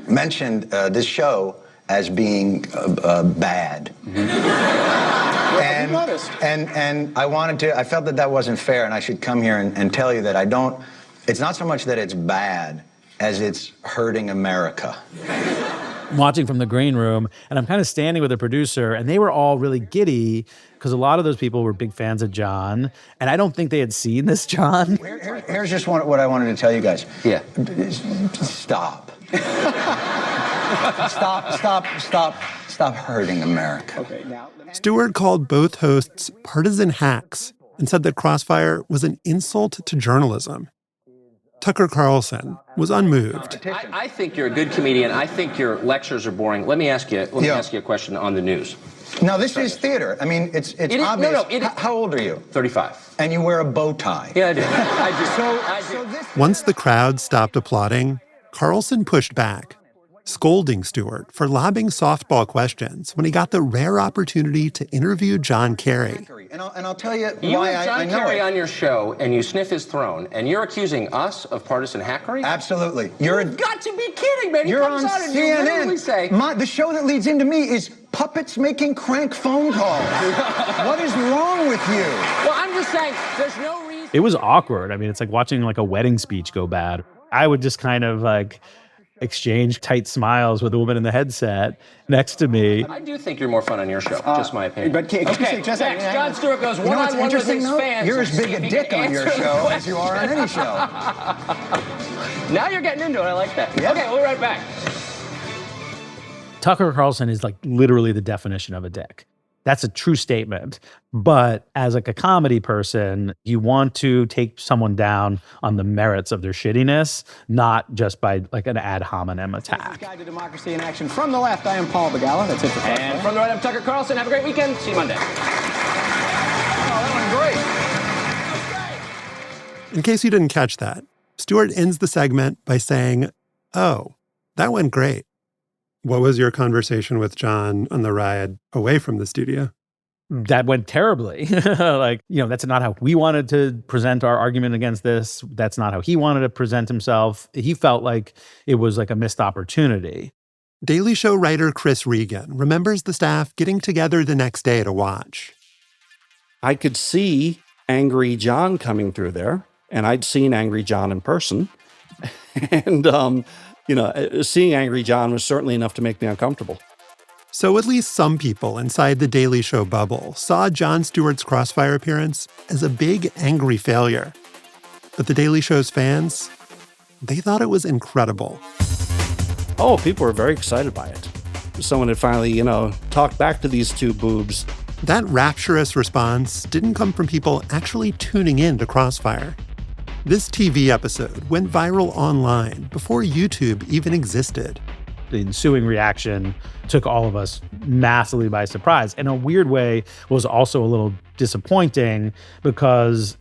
mentioned this show as being bad. Mm-hmm. And I wanted to, I felt that wasn't fair, and I should come here and tell you that it's not so much that it's bad as it's hurting America. Watching from the green room, and I'm kind of standing with the producer, and they were all really giddy because a lot of those people were big fans of Jon, and I don't think they had seen this Jon. Here's just what I wanted to tell you guys. Yeah. Stop. Stop hurting America. Okay, now. Stewart called both hosts partisan hacks and said that Crossfire was an insult to journalism. Tucker Carlson was unmoved. I think you're a good comedian. I think your lectures are boring. Let me ask you a question on the news. Now, this is theater. I mean, it's obvious. How old are you? 35. And you wear a bow tie. Yeah, I do. I do. Once the crowd stopped applauding, Carlson pushed back, scolding Stewart for lobbing softball questions when he got the rare opportunity to interview John Kerry. And I'll tell you You why have I John know Kerry it. on your show, and you sniff his throne, and you're accusing us of partisan hackery? Absolutely. You've got to be kidding, man. You're He comes on and you literally CNN. say... The show that leads into me is puppets making crank phone calls. What is wrong with you? Well, I'm just saying, there's no reason... It was awkward. I mean, it's like watching like a wedding speech go bad. I would just kind of like exchange tight smiles with the woman in the headset next to me. I do think you're more fun on your show, just my opinion. But next, Jon Stewart goes one-on-one with his fans. You're as big a dick on your show as you are on any show. Now you're getting into it. I like that. Yeah. Okay, we'll be right back. Tucker Carlson is like literally the definition of a dick. That's a true statement. But as like a comedy person, you want to take someone down on the merits of their shittiness, not just by like an ad hominem attack. Guide to Democracy in Action. From the left, I am Paul Begala. That's it for Crossfire. And from the right, I'm Tucker Carlson. Have a great weekend. See you Monday. Oh, that went great. In case you didn't catch that, Stewart ends the segment by saying, "Oh, that went great." What was your conversation with John on the ride away from the studio? That went terribly. That's not how we wanted to present our argument against this. That's not how he wanted to present himself. He felt like it was like a missed opportunity. Daily Show writer Chris Regan remembers the staff getting together the next day to watch. I could see Angry John coming through there, and I'd seen Angry John in person. And, seeing Angry John was certainly enough to make me uncomfortable. So at least some people inside the Daily Show bubble saw Jon Stewart's Crossfire appearance as a big, angry failure. But the Daily Show's fans, they thought it was incredible. Oh, people were very excited by it. Someone had finally, talked back to these two boobs. That rapturous response didn't come from people actually tuning in to Crossfire. This TV episode went viral online before YouTube even existed. The ensuing reaction took all of us massively by surprise. In a weird way, was also a little disappointing because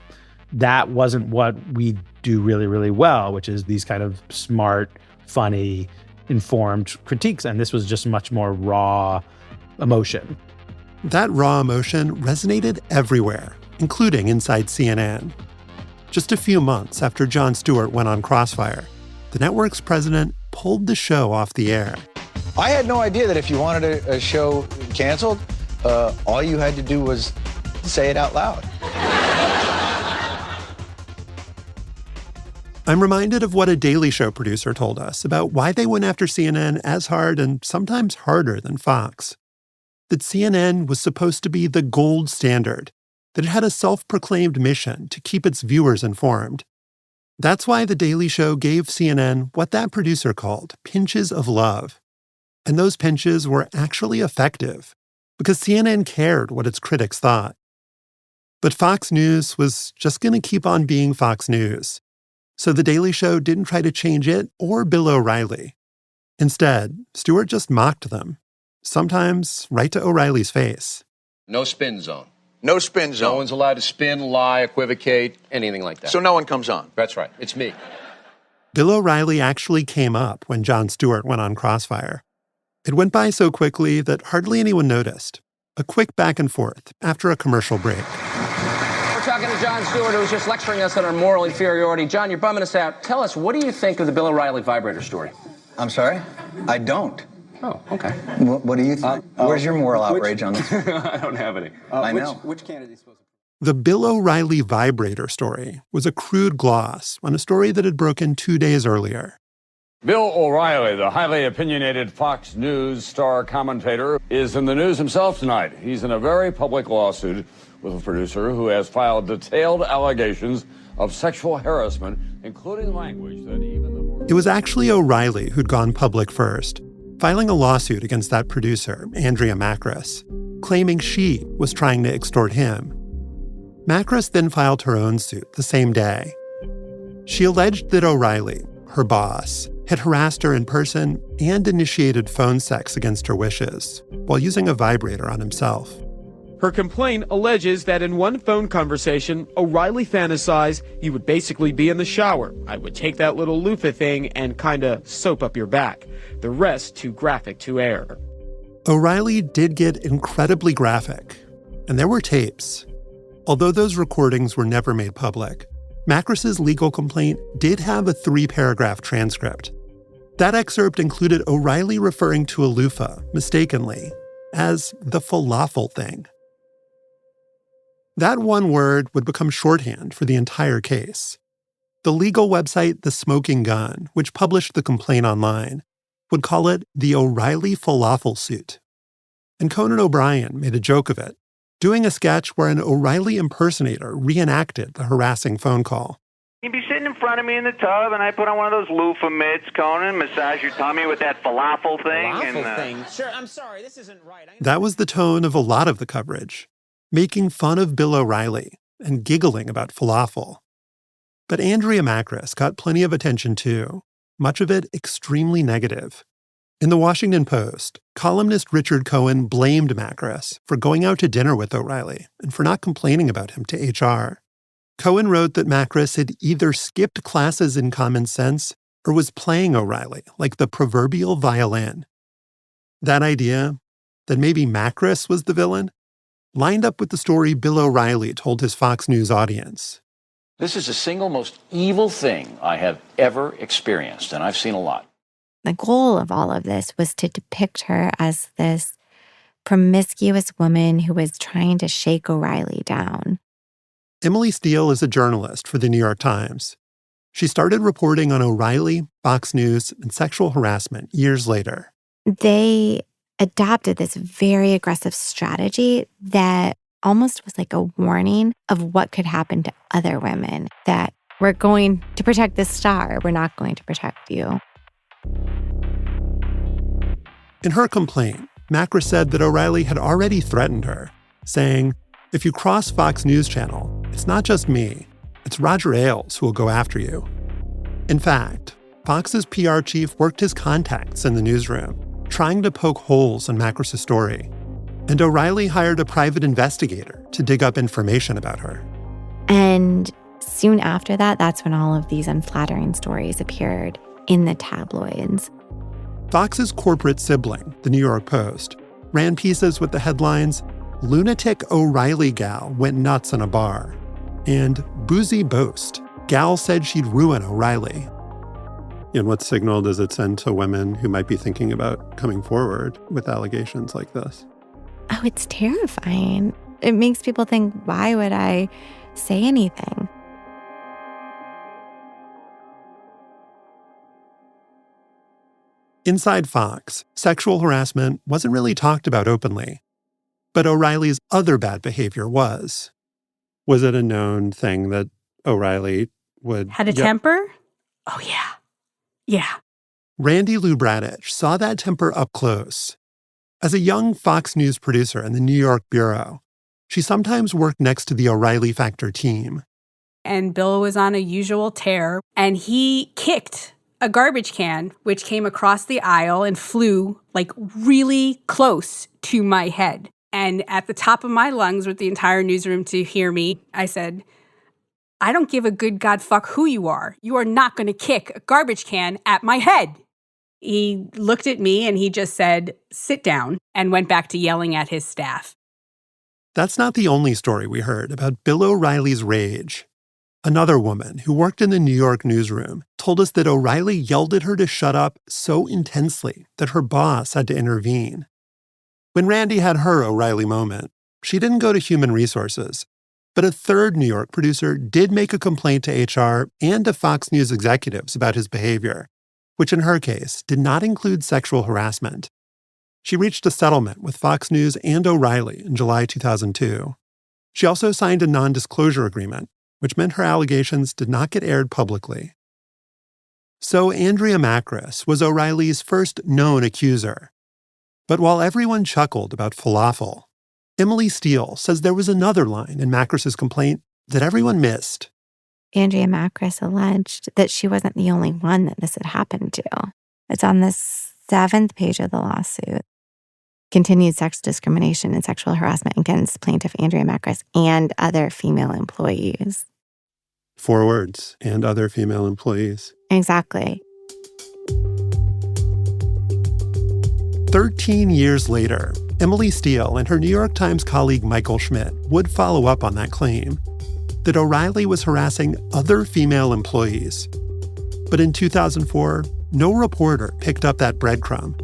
that wasn't what we do really, really well, which is these kind of smart, funny, informed critiques. And this was just much more raw emotion. That raw emotion resonated everywhere, including inside CNN. Just a few months after Jon Stewart went on Crossfire, the network's president pulled the show off the air. I had no idea that if you wanted a show canceled, all you had to do was say it out loud. I'm reminded of what a Daily Show producer told us about why they went after CNN as hard and sometimes harder than Fox. That CNN was supposed to be the gold standard, that it had a self-proclaimed mission to keep its viewers informed. That's why The Daily Show gave CNN what that producer called pinches of love. And those pinches were actually effective, because CNN cared what its critics thought. But Fox News was just going to keep on being Fox News. So The Daily Show didn't try to change it or Bill O'Reilly. Instead, Stewart just mocked them, sometimes right to O'Reilly's face. No spin zone. No spin zone. No one's allowed to spin, lie, equivocate, anything like that. So no one comes on. That's right. It's me. Bill O'Reilly actually came up when Jon Stewart went on Crossfire. It went by so quickly that hardly anyone noticed. A quick back and forth after a commercial break. We're talking to Jon Stewart, who was just lecturing us on our moral inferiority. John, you're bumming us out. Tell us, what do you think of the Bill O'Reilly vibrator story? I'm sorry? I don't. Oh, okay. What do you think? Where's your moral outrage on this? I don't have any. I know. Which candidate is supposed to... The Bill O'Reilly vibrator story was a crude gloss on a story that had broken 2 days earlier. Bill O'Reilly, the highly opinionated Fox News star commentator, is in the news himself tonight. He's in a very public lawsuit with a producer who has filed detailed allegations of sexual harassment, including language that even the... It was actually O'Reilly who'd gone public first, filing a lawsuit against that producer, Andrea Mackris, claiming she was trying to extort him. Mackris then filed her own suit the same day. She alleged that O'Reilly, her boss, had harassed her in person and initiated phone sex against her wishes while using a vibrator on himself. Her complaint alleges that in one phone conversation, O'Reilly fantasized he would basically be in the shower. I would take that little loofah thing and kinda soap up your back. The rest too graphic to air. O'Reilly did get incredibly graphic, and there were tapes. Although those recordings were never made public, Mackris's legal complaint did have a 3-paragraph transcript. That excerpt included O'Reilly referring to a loofah, mistakenly, as the falafel thing. That one word would become shorthand for the entire case. The legal website The Smoking Gun, which published the complaint online, would call it the O'Reilly falafel suit. And Conan O'Brien made a joke of it, doing a sketch where an O'Reilly impersonator reenacted the harassing phone call. You'd be sitting in front of me in the tub, and I put on one of those loofah mitts, Conan, massage your tummy with that falafel thing. Sure, I'm sorry, this isn't right. That was the tone of a lot of the coverage, making fun of Bill O'Reilly and giggling about falafel. But Andrea Mackris got plenty of attention too, much of it extremely negative. In the Washington Post, columnist Richard Cohen blamed Mackris for going out to dinner with O'Reilly and for not complaining about him to HR. Cohen wrote that Mackris had either skipped classes in common sense or was playing O'Reilly like the proverbial violin. That idea, that maybe Mackris was the villain, lined up with the story Bill O'Reilly told his Fox News audience. This is the single most evil thing I have ever experienced, and I've seen a lot. The goal of all of this was to depict her as this promiscuous woman who was trying to shake O'Reilly down. Emily Steele is a journalist for the New York Times. She started reporting on O'Reilly, Fox News, and sexual harassment years later. They adopted this very aggressive strategy that almost was like a warning of what could happen to other women, that we're going to protect this star, we're not going to protect you. In her complaint, Mackris said that O'Reilly had already threatened her, saying, "If you cross Fox News Channel, it's not just me, it's Roger Ailes who will go after you." In fact, Fox's PR chief worked his contacts in the newsroom, trying to poke holes in Mackris' story. And O'Reilly hired a private investigator to dig up information about her. And soon after that, that's when all of these unflattering stories appeared in the tabloids. Fox's corporate sibling, the New York Post, ran pieces with the headlines, "Lunatic O'Reilly Gal Went Nuts in a Bar," and "Boozy Boast, Gal Said She'd Ruin O'Reilly." And what signal does it send to women who might be thinking about coming forward with allegations like this? Oh, it's terrifying. It makes people think, why would I say anything? Inside Fox, sexual harassment wasn't really talked about openly. But O'Reilly's other bad behavior was. Was it a known thing that O'Reilly would... Had a temper? Oh, yeah. Yeah. Randy Lou Bradich saw that temper up close. As a young Fox News producer in the New York bureau, she sometimes worked next to the O'Reilly Factor team. And Bill was on a usual tear, and he kicked a garbage can, which came across the aisle and flew like really close to my head. And at the top of my lungs with the entire newsroom to hear me, I said, "I don't give a good God fuck who you are. You are not going to kick a garbage can at my head." He looked at me and he just said, "Sit down," and went back to yelling at his staff. That's not the only story we heard about Bill O'Reilly's rage. Another woman who worked in the New York newsroom told us that O'Reilly yelled at her to shut up so intensely that her boss had to intervene. When Randy had her O'Reilly moment, she didn't go to human resources, but a third New York producer did make a complaint to HR and to Fox News executives about his behavior, which in her case did not include sexual harassment. She reached a settlement with Fox News and O'Reilly in July 2002. She also signed a non-disclosure agreement, which meant her allegations did not get aired publicly. So Andrea Mackris was O'Reilly's first known accuser. But while everyone chuckled about falafel, Emily Steele says there was another line in Mackris' complaint that everyone missed. Andrea Mackris alleged that she wasn't the only one that this had happened to. It's on the 7th page of the lawsuit. Continued sex discrimination and sexual harassment against plaintiff Andrea Mackris and other female employees. 4 words, and other female employees. Exactly. 13 years later, Emily Steele and her New York Times colleague Michael Schmidt would follow up on that claim that O'Reilly was harassing other female employees. But in 2004, no reporter picked up that breadcrumb.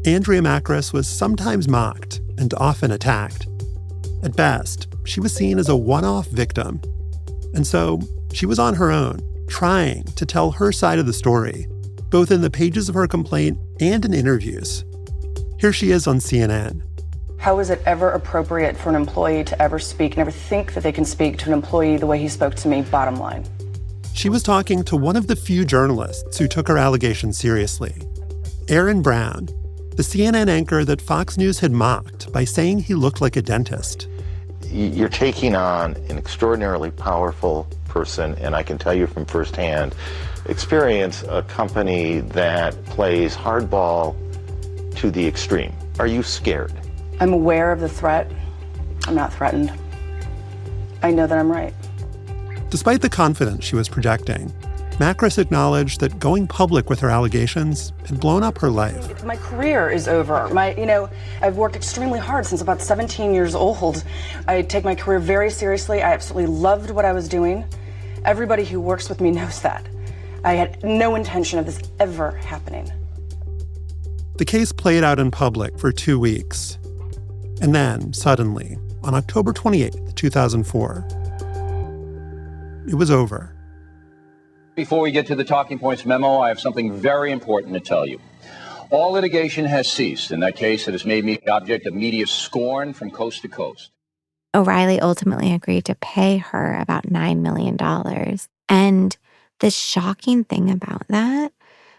Andrea Mackris was sometimes mocked and often attacked. At best, she was seen as a one-off victim. And so she was on her own, trying to tell her side of the story, both in the pages of her complaint and in interviews. Here she is on CNN. How is it ever appropriate for an employee to ever speak, never think that they can speak to an employee the way he spoke to me, bottom line? She was talking to one of the few journalists who took her allegations seriously, Aaron Brown, the CNN anchor that Fox News had mocked by saying he looked like a dentist. You're taking on an extraordinarily powerful person, and I can tell you from firsthand experience, a company that plays hardball to the extreme. Are you scared? I'm aware of the threat. I'm not threatened. I know that I'm right. Despite the confidence she was projecting, Mackris acknowledged that going public with her allegations had blown up her life. My career is over. I've worked extremely hard since about 17 years old. I take my career very seriously. I absolutely loved what I was doing. Everybody who works with me knows that. I had no intention of this ever happening. The case played out in public for 2 weeks. And then, suddenly, on October 28th, 2004, it was over. Before we get to the talking points memo, I have something very important to tell you. All litigation has ceased. In that case, it has made me the object of media scorn from coast to coast. O'Reilly ultimately agreed to pay her about $9 million. And the shocking thing about that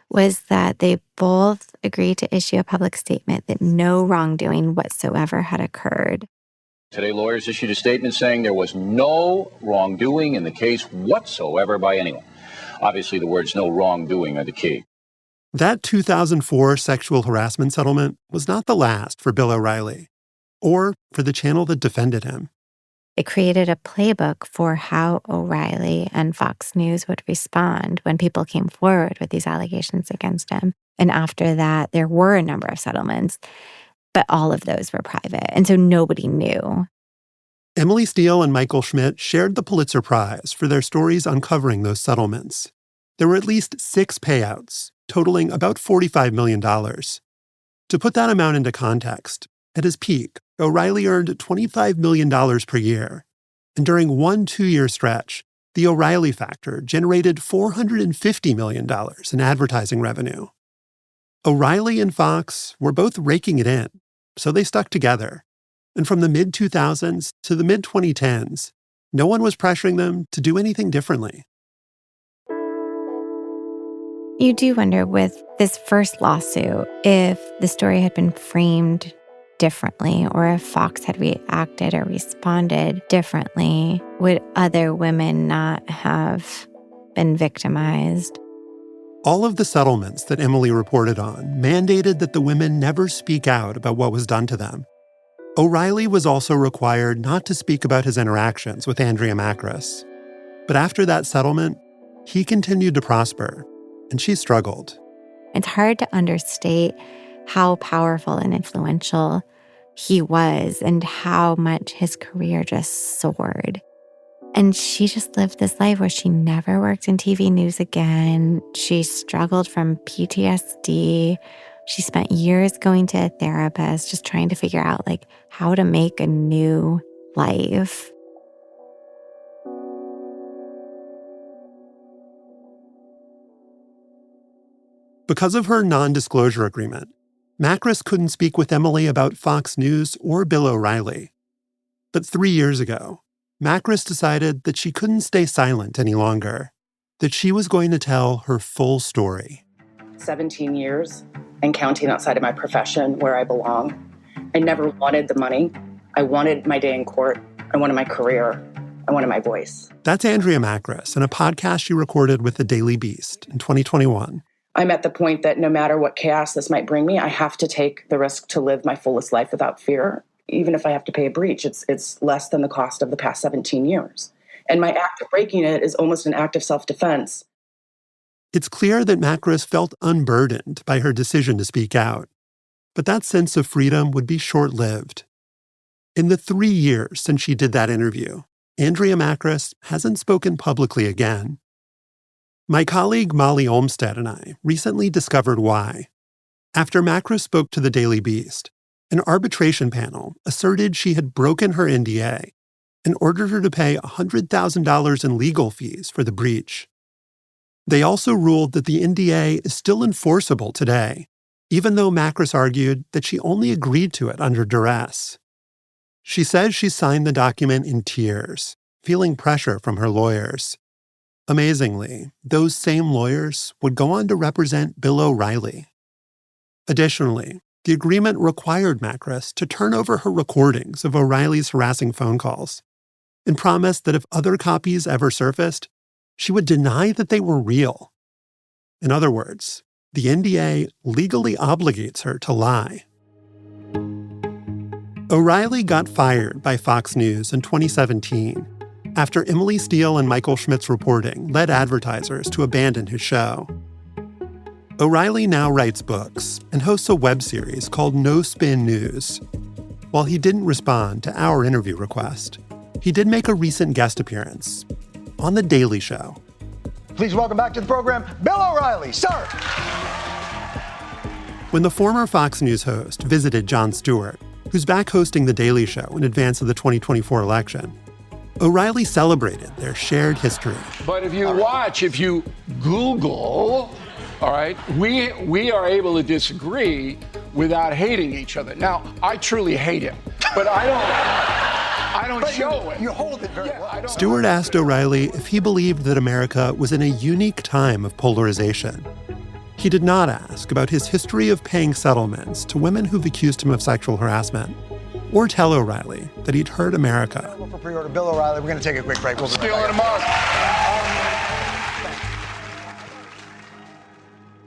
was that they both agreed to issue a public statement that no wrongdoing whatsoever had occurred. Today, lawyers issued a statement saying there was no wrongdoing in the case whatsoever by anyone. Obviously, the words no wrongdoing are the key. That 2004 sexual harassment settlement was not the last for Bill O'Reilly, or for the channel that defended him. It created a playbook for how O'Reilly and Fox News would respond when people came forward with these allegations against him. And after that, there were a number of settlements, but all of those were private, and so nobody knew. Emily Steele and Michael Schmidt shared the Pulitzer Prize for their stories uncovering those settlements. There were at least 6 payouts, totaling about $45 million. To put that amount into context, at his peak, O'Reilly earned $25 million per year. And during one 2-year stretch, the O'Reilly factor generated $450 million in advertising revenue. O'Reilly and Fox were both raking it in, so they stuck together. And from the mid-2000s to the mid-2010s, no one was pressuring them to do anything differently. You do wonder with this first lawsuit if the story had been framed differently or if Fox had reacted or responded differently. Would other women not have been victimized? All of the settlements that Emily reported on mandated that the women never speak out about what was done to them. O'Reilly was also required not to speak about his interactions with Andrea Mackris. But after that settlement, he continued to prosper, and she struggled. It's hard to understate how powerful and influential he was and how much his career just soared. And she just lived this life where she never worked in TV news again. She struggled from PTSD. She spent years going to a therapist, just trying to figure out how to make a new life. Because of her non-disclosure agreement, Mackris couldn't speak with Emily about Fox News or Bill O'Reilly. But 3 years ago, Mackris decided that she couldn't stay silent any longer, that she was going to tell her full story. 17 years and counting outside of my profession where I belong. I never wanted the money. I wanted my day in court. I wanted my career. I wanted my voice. That's Andrea Mackris in a podcast she recorded with The Daily Beast in 2021. I'm at the point that no matter what chaos this might bring me, I have to take the risk to live my fullest life without fear. Even if I have to pay a breach, it's less than the cost of the past 17 years. And my act of breaking it is almost an act of self-defense. It's clear that Mackris felt unburdened by her decision to speak out. But that sense of freedom would be short-lived. In the 3 years since she did that interview, Andrea Mackris hasn't spoken publicly again. My colleague Molly Olmstead and I recently discovered why. After Mackris spoke to the Daily Beast, an arbitration panel asserted she had broken her NDA and ordered her to pay $100,000 in legal fees for the breach. They also ruled that the NDA is still enforceable today, even though Mackris argued that she only agreed to it under duress. She says she signed the document in tears, feeling pressure from her lawyers. Amazingly, those same lawyers would go on to represent Bill O'Reilly. Additionally, the agreement required Mackris to turn over her recordings of O'Reilly's harassing phone calls and promised that if other copies ever surfaced, she would deny that they were real. In other words, the NDA legally obligates her to lie. O'Reilly got fired by Fox News in 2017 after Emily Steele and Michael Schmidt's reporting led advertisers to abandon his show. O'Reilly now writes books and hosts a web series called No Spin News. While he didn't respond to our interview request, he did make a recent guest appearance on The Daily Show. Please welcome back to the program, Bill O'Reilly, sir. When the former Fox News host visited Jon Stewart, who's back hosting The Daily Show in advance of the 2024 election, O'Reilly celebrated their shared history. But if you Google, all right, we are able to disagree without hating each other. Now, I truly hate him, but I don't show it. You hold it very well. Stewart asked O'Reilly if he believed that America was in a unique time of polarization. He did not ask about his history of paying settlements to women who've accused him of sexual harassment, or tell O'Reilly that he'd hurt America. For pre-order, Bill O'Reilly, we're going to take a quick break. We'll be right Stealing back. them up.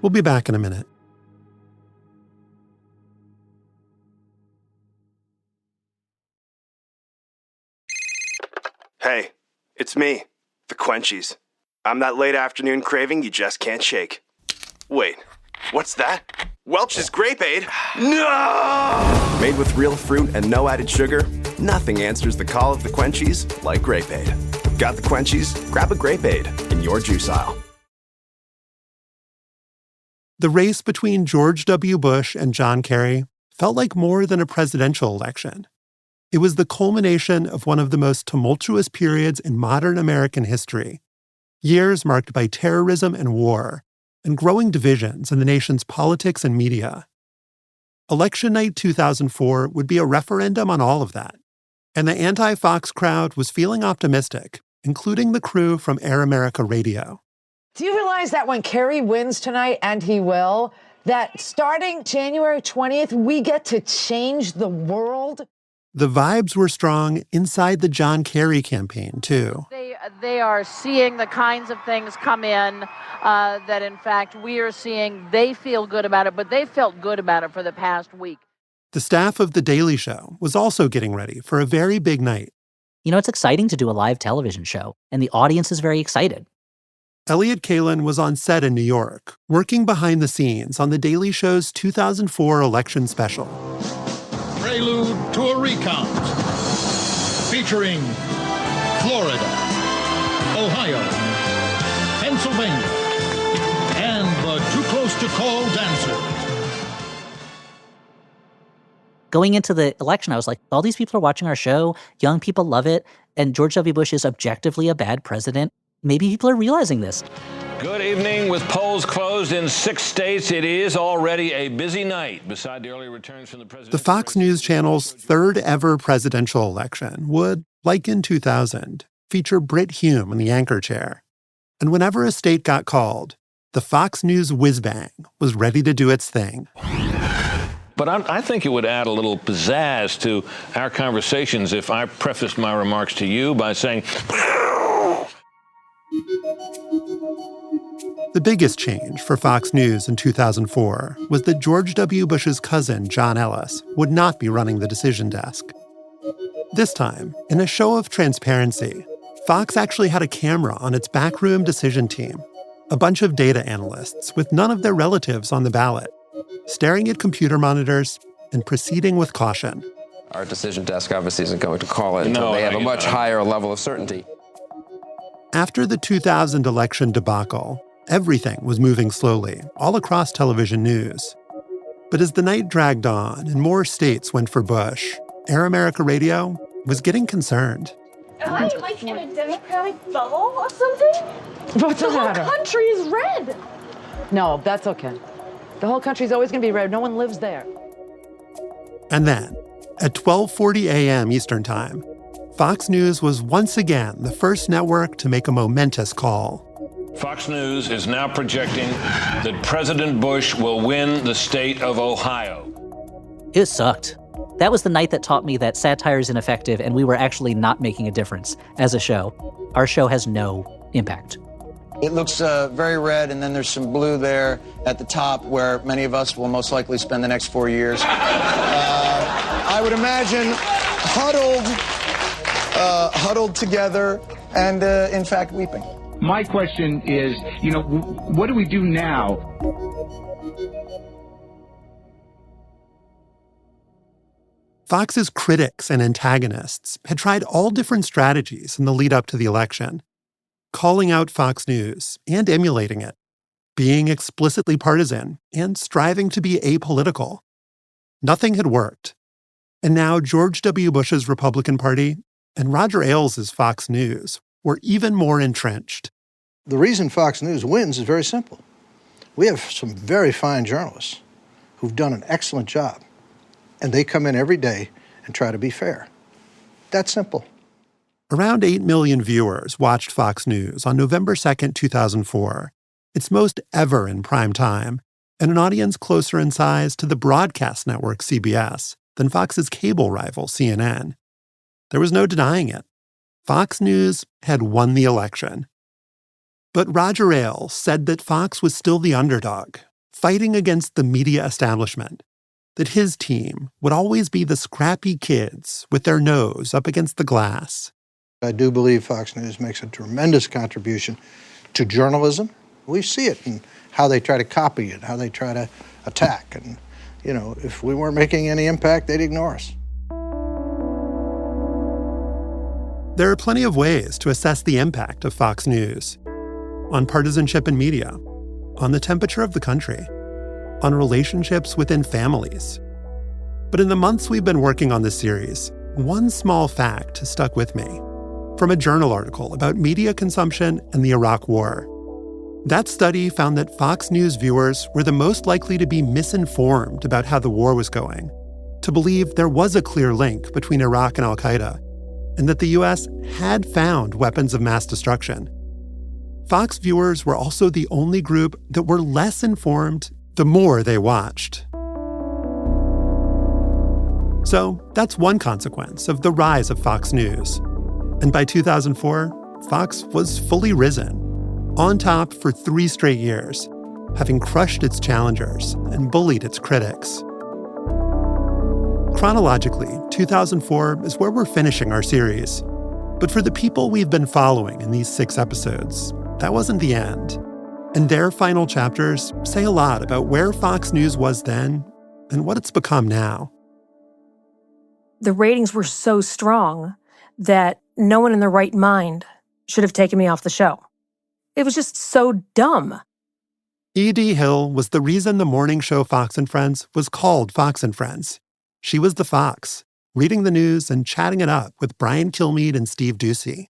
We'll be back in a minute. Hey, it's me, the Quenchies. I'm that late afternoon craving you just can't shake. Wait, what's that? Welch's Grape Aid? No! Made with real fruit and no added sugar, nothing answers the call of the Quenchies like Grape Aid. Got the Quenchies? Grab a Grape Aid in your juice aisle. The race between George W. Bush and John Kerry felt like more than a presidential election. It was the culmination of one of the most tumultuous periods in modern American history, years marked by terrorism and war, and growing divisions in the nation's politics and media. Election night 2004 would be a referendum on all of that, and the anti-Fox crowd was feeling optimistic, including the crew from Air America Radio. Do you realize that when Kerry wins tonight, and he will, that starting January 20th, we get to change the world? The vibes were strong inside the John Kerry campaign, too. They are seeing the kinds of things come in that, in fact, we are seeing. They feel good about it, but they felt good about it for the past week. The staff of The Daily Show was also getting ready for a very big night. You know, it's exciting to do a live television show, and the audience is very excited. Elliott Kalan was on set in New York, working behind the scenes on The Daily Show's 2004 election special. Prelude to a recount featuring Florida, Ohio, Pennsylvania, and the Too Close to Call dancers. Going into the election, I was like, all these people are watching our show. Young people love it. And George W. Bush is objectively a bad president. Maybe people are realizing this. Good evening. With polls closed in 6 states, it is already a busy night. Beside the early returns from the president, The Fox News Channel's third ever presidential election would, like in 2000, feature Brit Hume in the anchor chair. And whenever a state got called, the Fox News whiz-bang was ready to do its thing. But I think it would add a little pizzazz to our conversations if I prefaced my remarks to you by saying, The biggest change for Fox News in 2004 was that George W. Bush's cousin, John Ellis, would not be running the decision desk. This time, in a show of transparency, Fox actually had a camera on its backroom decision team, a bunch of data analysts with none of their relatives on the ballot, staring at computer monitors and proceeding with caution. Our decision desk obviously isn't going to call it until they have a much higher level of certainty. After the 2000 election debacle, everything was moving slowly, all across television news. But as the night dragged on and more states went for Bush, Air America Radio was getting concerned. Am I like in a democratic bubble or something? What's the matter? whole country is red. No, that's okay. The whole country's always going to be red. No one lives there. And then, at 12:40 a.m. Eastern Time, Fox News was once again the first network to make a momentous call. Fox News is now projecting that President Bush will win the state of Ohio. It sucked. That was the night that taught me that satire is ineffective and we were actually not making a difference as a show. Our show has no impact. It looks very red, and then there's some blue there at the top where many of us will most likely spend the next 4 years. I would imagine huddled together and, in fact, weeping. My question is, what do we do now? Fox's critics and antagonists had tried all different strategies in the lead up to the election, calling out Fox News and emulating it, being explicitly partisan and striving to be apolitical. Nothing had worked. And now George W. Bush's Republican Party and Roger Ailes' Fox News were even more entrenched. The reason Fox News wins is very simple. We have some very fine journalists who've done an excellent job, and they come in every day and try to be fair. That's simple. Around 8 million viewers watched Fox News on November 2nd, 2004, its most ever in prime time, and an audience closer in size to the broadcast network CBS than Fox's cable rival CNN. There was no denying it. Fox News had won the election. But Roger Ailes said that Fox was still the underdog, fighting against the media establishment, that his team would always be the scrappy kids with their nose up against the glass. I do believe Fox News makes a tremendous contribution to journalism. We see it in how they try to copy it, how they try to attack. And, if we weren't making any impact, they'd ignore us. There are plenty of ways to assess the impact of Fox News. On partisanship in media, on the temperature of the country, on relationships within families. But in the months we've been working on this series, one small fact has stuck with me. From a journal article about media consumption and the Iraq War. That study found that Fox News viewers were the most likely to be misinformed about how the war was going, to believe there was a clear link between Iraq and al-Qaeda, and that the U.S. had found weapons of mass destruction. Fox viewers were also the only group that were less informed the more they watched. So that's one consequence of the rise of Fox News. And by 2004, Fox was fully risen, on top for 3 straight years, having crushed its challengers and bullied its critics. Chronologically, 2004 is where we're finishing our series. But for the people we've been following in these 6 episodes, that wasn't the end. And their final chapters say a lot about where Fox News was then and what it's become now. The ratings were so strong that no one in their right mind should have taken me off the show. It was just so dumb. E.D. Hill was the reason the morning show Fox and Friends was called Fox and Friends. She was the Fox, reading the news and chatting it up with Brian Kilmeade and Steve Doocy.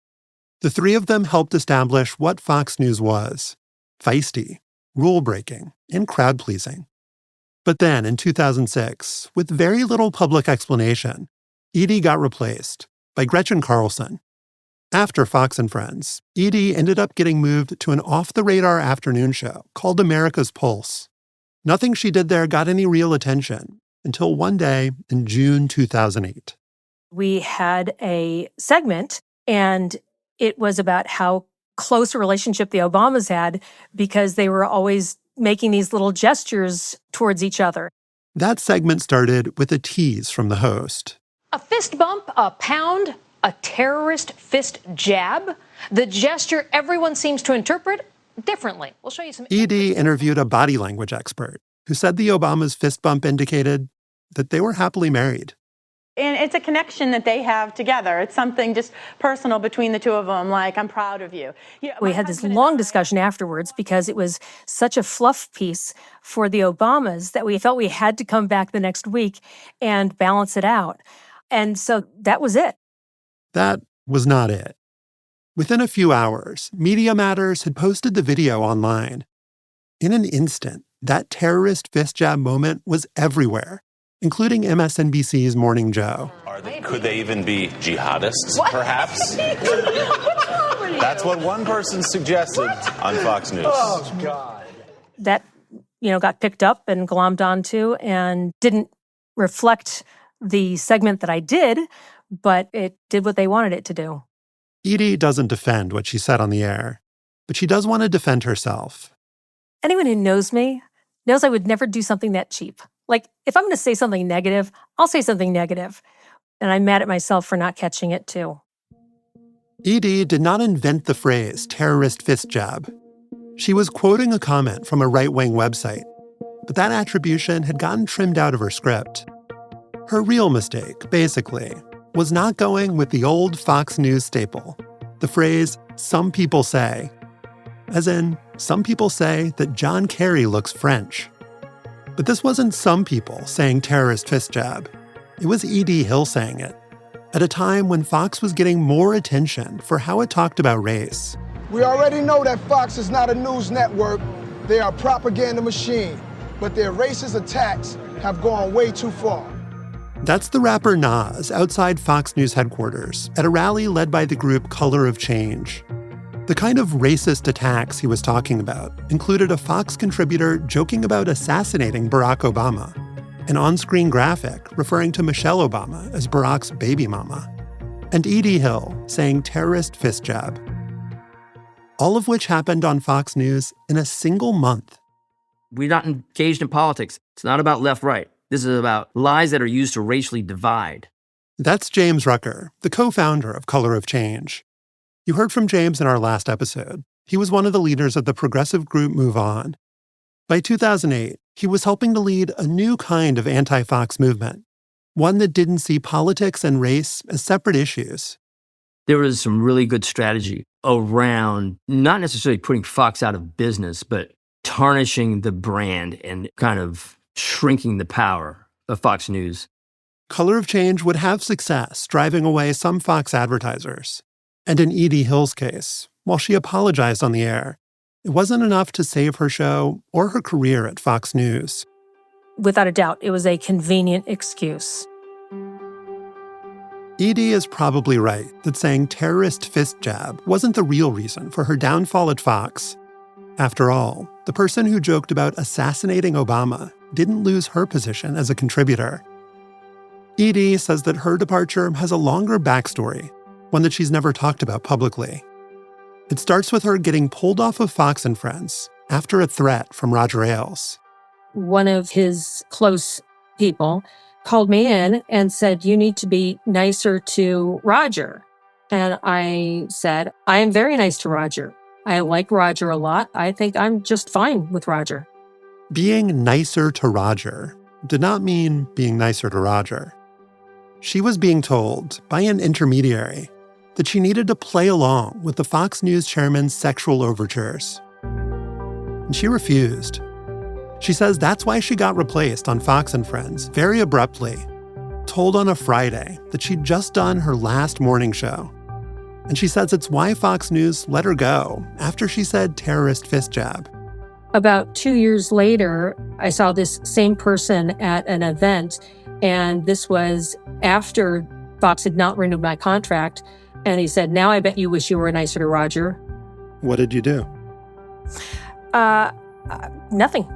The 3 of them helped establish what Fox News was: feisty, rule-breaking, and crowd-pleasing. But then, in 2006, with very little public explanation, Edie got replaced by Gretchen Carlson. After Fox and Friends, Edie ended up getting moved to an off-the-radar afternoon show called America's Pulse. Nothing she did there got any real attention, until one day in June 2008. We had a segment, and it was about how close a relationship the Obamas had because they were always making these little gestures towards each other. That segment started with a tease from the host. A fist bump, a pound, a terrorist fist jab. The gesture everyone seems to interpret differently. We'll show you some. ED interviewed a body language expert who said the Obamas' fist bump indicated that they were happily married. And it's a connection that they have together. It's something just personal between the two of them, like, I'm proud of you. We had this long discussion afterwards because it was such a fluff piece for the Obamas that we felt we had to come back the next week and balance it out. And so that was it. That was not it. Within a few hours, Media Matters had posted the video online. In an instant, that terrorist fist jab moment was everywhere, including MSNBC's Morning Joe. Could they even be jihadists, perhaps? That's what one person suggested on Fox News. Oh, God. That, got picked up and glommed onto and didn't reflect the segment that I did, but it did what they wanted it to do. Edie doesn't defend what she said on the air, but she does want to defend herself. Anyone who knows me knows I would never do something that cheap. Like, if I'm going to say something negative, I'll say something negative. And I'm mad at myself for not catching it, too. Edie did not invent the phrase terrorist fist jab. She was quoting a comment from a right-wing website, but that attribution had gotten trimmed out of her script. Her real mistake, basically, was not going with the old Fox News staple, the phrase, some people say. As in, some people say that John Kerry looks French. But this wasn't some people saying terrorist fist jab. It was E.D. Hill saying it, at a time when Fox was getting more attention for how it talked about race. We already know that Fox is not a news network. They are a propaganda machine. But their racist attacks have gone way too far. That's the rapper Nas outside Fox News headquarters at a rally led by the group Color of Change. The kind of racist attacks he was talking about included a Fox contributor joking about assassinating Barack Obama, an on-screen graphic referring to Michelle Obama as Barack's baby mama, and E.D. Hill saying terrorist fist jab. All of which happened on Fox News in a single month. We're not engaged in politics. It's not about left-right. This is about lies that are used to racially divide. That's James Rucker, the co-founder of Color of Change. You heard from James in our last episode. He was one of the leaders of the progressive group Move On. By 2008, he was helping to lead a new kind of anti-Fox movement, one that didn't see politics and race as separate issues. There was some really good strategy around not necessarily putting Fox out of business, but tarnishing the brand and kind of shrinking the power of Fox News. Color of Change would have success driving away some Fox advertisers. And in E.D. Hill's case, while she apologized on the air, it wasn't enough to save her show or her career at Fox News. Without a doubt, it was a convenient excuse. E.D. is probably right that saying terrorist fist jab wasn't the real reason for her downfall at Fox. After all, the person who joked about assassinating Obama didn't lose her position as a contributor. E.D. says that her departure has a longer backstory, one that she's never talked about publicly. It starts with her getting pulled off of Fox and Friends after a threat from Roger Ailes. One of his close people called me in and said, you need to be nicer to Roger. And I said, I am very nice to Roger. I like Roger a lot. I think I'm just fine with Roger. Being nicer to Roger did not mean being nicer to Roger. She was being told by an intermediary that she needed to play along with the Fox News chairman's sexual overtures. And she refused. She says that's why she got replaced on Fox and Friends very abruptly, told on a Friday that she'd just done her last morning show. And she says it's why Fox News let her go after she said terrorist fist jab. About 2 years later, I saw this same person at an event, and this was after Fox had not renewed my contract. And he said, now I bet you wish you were nicer to Roger. What did you do? Nothing.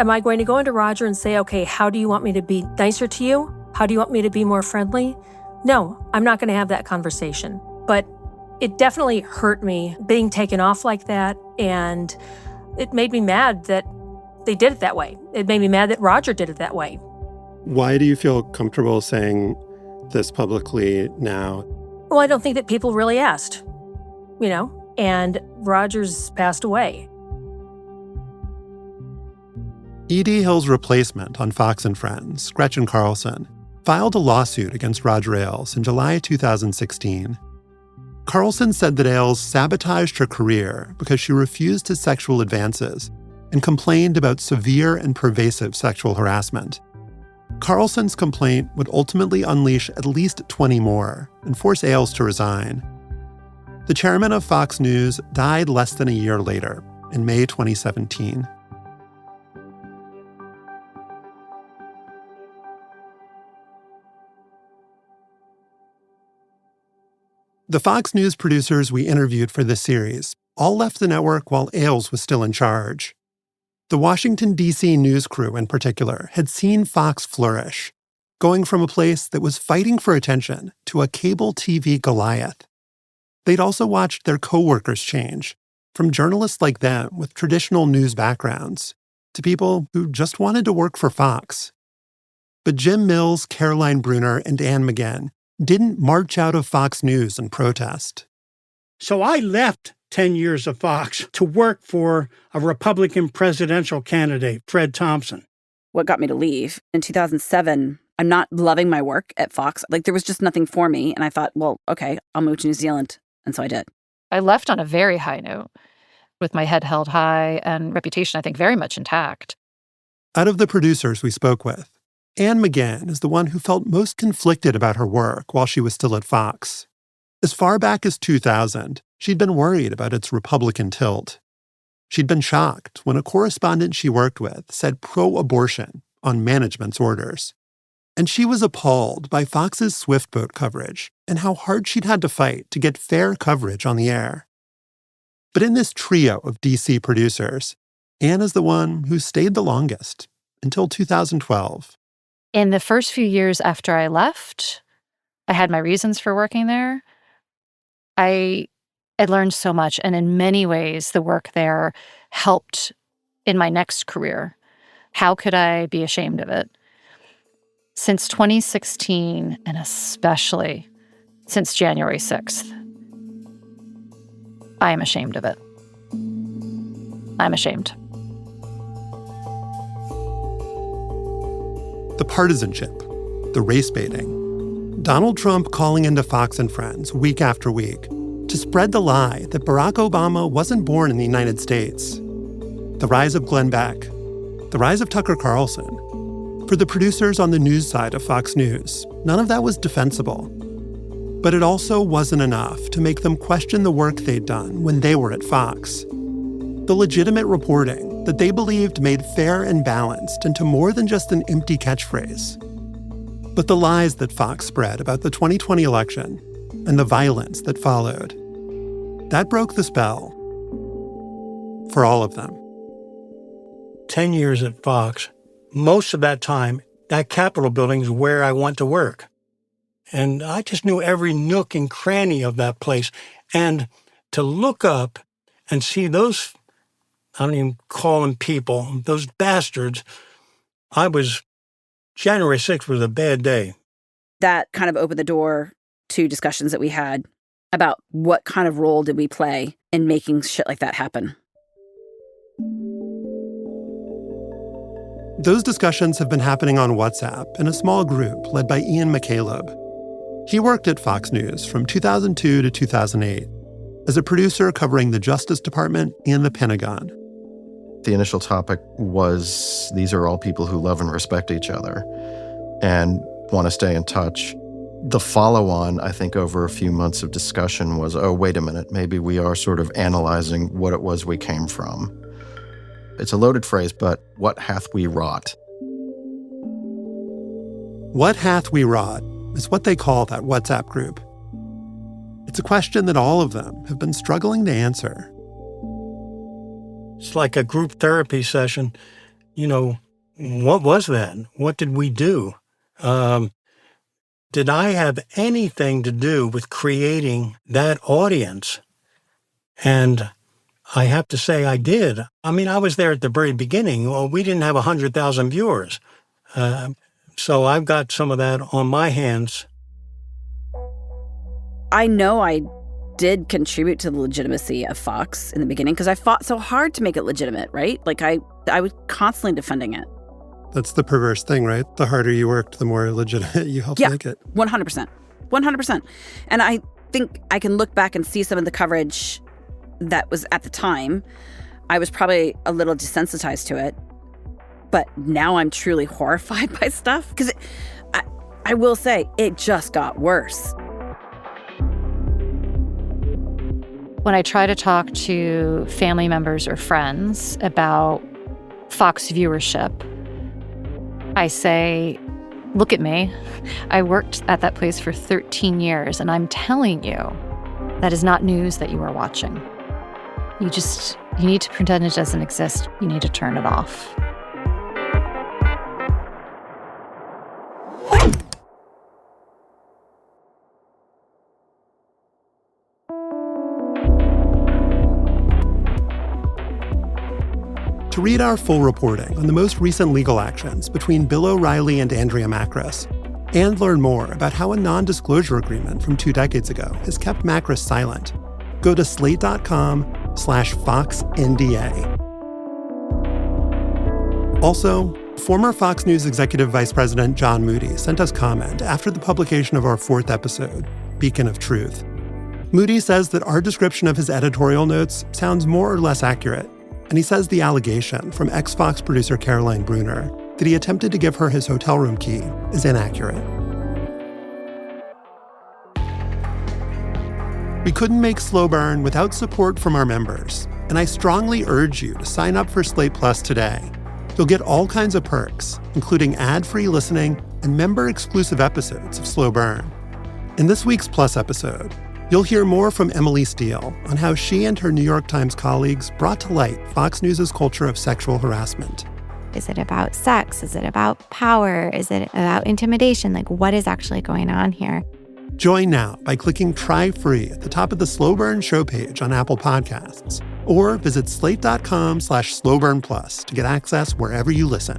Am I going to go into Roger and say, okay, how do you want me to be nicer to you? How do you want me to be more friendly? No, I'm not going to have that conversation. But it definitely hurt me being taken off like that, and it made me mad that they did it that way. It made me mad that Roger did it that way. Why do you feel comfortable saying this publicly now? Well, I don't think that people really asked, and Roger's passed away. E.D. Hill's replacement on Fox & Friends, Gretchen Carlson, filed a lawsuit against Roger Ailes in July 2016. Carlson said that Ailes sabotaged her career because she refused his sexual advances and complained about severe and pervasive sexual harassment. Carlson's complaint would ultimately unleash at least 20 more and force Ailes to resign. The chairman of Fox News died less than a year later, in May 2017. The Fox News producers we interviewed for this series all left the network while Ailes was still in charge. The Washington, D.C. news crew in particular had seen Fox flourish, going from a place that was fighting for attention to a cable TV Goliath. They'd also watched their coworkers change, from journalists like them with traditional news backgrounds to people who just wanted to work for Fox. But Jim Mills, Caroline Bruner, and Ann McGinn didn't march out of Fox News and protest. So I left 10 years of Fox to work for a Republican presidential candidate, Fred Thompson. What got me to leave? In 2007, I'm not loving my work at Fox. There was just nothing for me. And I thought, well, okay, I'll move to New Zealand. And so I did. I left on a very high note, with my head held high and reputation, I think, very much intact. Out of the producers we spoke with, Ann McGinn is the one who felt most conflicted about her work while she was still at Fox. As far back as 2000, she'd been worried about its Republican tilt. She'd been shocked when a correspondent she worked with said pro-abortion on management's orders. And she was appalled by Fox's Swiftboat coverage and how hard she'd had to fight to get fair coverage on the air. But in this trio of DC producers, Ann is the one who stayed the longest, until 2012. In the first few years after I left, I had my reasons for working there. I learned so much, and in many ways, the work there helped in my next career. How could I be ashamed of it? Since 2016, and especially since January 6th, I am ashamed of it. I'm ashamed. The partisanship, the race baiting, Donald Trump calling into Fox and Friends week after week to spread the lie that Barack Obama wasn't born in the United States. The rise of Glenn Beck, the rise of Tucker Carlson. For the producers on the news side of Fox News, none of that was defensible. But it also wasn't enough to make them question the work they'd done when they were at Fox. The legitimate reporting that they believed made fair and balanced into more than just an empty catchphrase. But the lies that Fox spread about the 2020 election and the violence that followed, that broke the spell for all of them. 10 years at Fox, most of that time, that Capitol building is where I went to work. And I just knew every nook and cranny of that place. And to look up and see those, I don't even call them people, those bastards, January 6th was a bad day. That kind of opened the door to discussions that we had about what kind of role did we play in making shit like that happen. Those discussions have been happening on WhatsApp in a small group led by Ian McCaleb. He worked at Fox News from 2002 to 2008 as a producer covering the Justice Department and the Pentagon. The initial topic was, these are all people who love and respect each other and want to stay in touch. The follow-on, I think, over a few months of discussion was, oh, wait a minute, maybe we are sort of analyzing what it was we came from. It's a loaded phrase, but what hath we wrought? What hath we wrought is what they call that WhatsApp group. It's a question that all of them have been struggling to answer. It's like a group therapy session. what was that? What did we do? Did I have anything to do with creating that audience? And I have to say I did. I mean, I was there at the very beginning. Well, we didn't have 100,000 viewers. So I've got some of that on my hands. I know I did contribute to the legitimacy of Fox in the beginning because I fought so hard to make it legitimate, right? Like I was constantly defending it. That's the perverse thing, right? The harder you worked, the more legitimate you helped make it. 100%. 100%. And I think I can look back and see some of the coverage that was at the time. I was probably a little desensitized to it. But now I'm truly horrified by stuff. Because I will say, it just got worse. When I try to talk to family members or friends about Fox viewership, I say, look at me. I worked at that place for 13 years, and I'm telling you, that is not news that you are watching. You need to pretend it doesn't exist. You need to turn it off. To read our full reporting on the most recent legal actions between Bill O'Reilly and Andrea Mackris, and learn more about how a non-disclosure agreement from 2 decades ago has kept Mackris silent, go to slate.com/FoxNDA. Also, former Fox News Executive Vice President John Moody sent us comment after the publication of our 4th episode, Beacon of Truth. Moody says that our description of his editorial notes sounds more or less accurate, and he says the allegation from ex-Fox producer Caroline Bruner that he attempted to give her his hotel room key is inaccurate. We couldn't make Slow Burn without support from our members, and I strongly urge you to sign up for Slate Plus today. You'll get all kinds of perks, including ad-free listening and member-exclusive episodes of Slow Burn. In this week's Plus episode, you'll hear more from Emily Steele on how she and her New York Times colleagues brought to light Fox News' culture of sexual harassment. Is it about sex? Is it about power? Is it about intimidation? Like, what is actually going on here? Join now by clicking Try Free at the top of the Slow Burn show page on Apple Podcasts, or visit slate.com/slowburnplus to get access wherever you listen.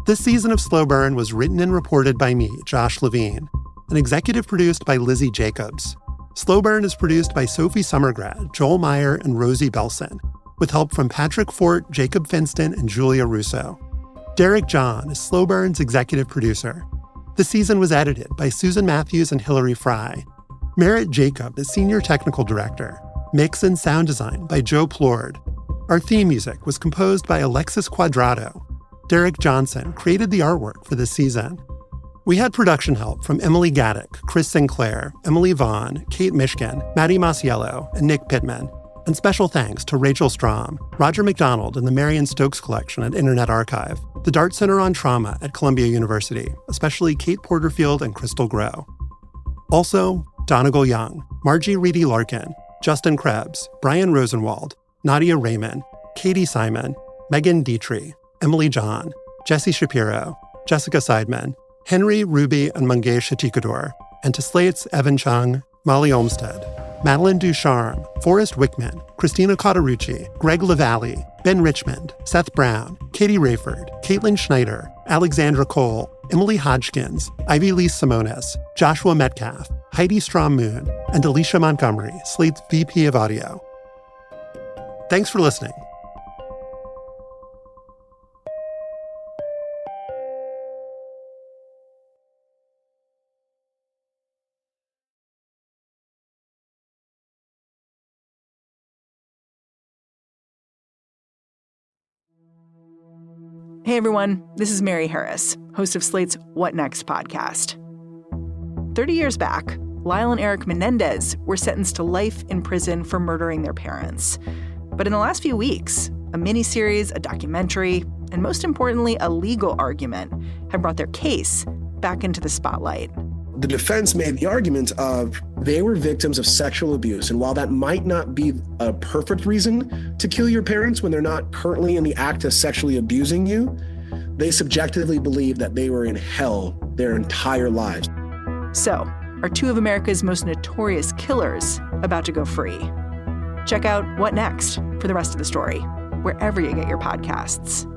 This season of Slow Burn was written and reported by me, Josh Levin, and executive produced by Lizzie Jacobs. Slow Burn is produced by Sophie Summergrad, Joel Meyer, and Rosie Belson, with help from Patrick Fort, Jacob Fenston, and Julia Russo. Derek John is Slow Burn's executive producer. The season was edited by Susan Matthews and Hilary Fry. Merritt Jacob is senior technical director. Mix and sound design by Joe Plord. Our theme music was composed by Alexis Quadrado. Derek Johnson created the artwork for this season. We had production help from Emily Gaddick, Chris Sinclair, Emily Vaughn, Kate Mishkin, Maddie Masiello, and Nick Pittman. And special thanks to Rachel Strom, Roger McDonald and the Marion Stokes Collection at Internet Archive, the Dart Center on Trauma at Columbia University, especially Kate Porterfield and Crystal Groh. Also, Donegal Young, Margie Reedy Larkin, Justin Krebs, Brian Rosenwald, Nadia Raymond, Katie Simon, Megan Dietrich, Emily John, Jesse Shapiro, Jessica Seidman, Henry, Ruby, and Mangesh Hatikador, and to Slate's Evan Chung, Molly Olmstead, Madeline Ducharme, Forrest Wickman, Christina Cauterucci, Greg Lavalley, Ben Richmond, Seth Brown, Katie Rayford, Caitlin Schneider, Alexandra Cole, Emily Hodgkins, Ivy Lee Simones, Joshua Metcalf, Heidi Strom-Moon, and Alicia Montgomery, Slate's VP of Audio. Thanks for listening. Hey everyone, this is Mary Harris, host of Slate's What Next podcast. 30 years back, Lyle and Eric Menendez were sentenced to life in prison for murdering their parents. But in the last few weeks, a miniseries, a documentary, and most importantly, a legal argument have brought their case back into the spotlight. The defense made the argument of they were victims of sexual abuse. And while that might not be a perfect reason to kill your parents when they're not currently in the act of sexually abusing you, they subjectively believe that they were in hell their entire lives. So, are two of America's most notorious killers about to go free? Check out What Next for the rest of the story, wherever you get your podcasts.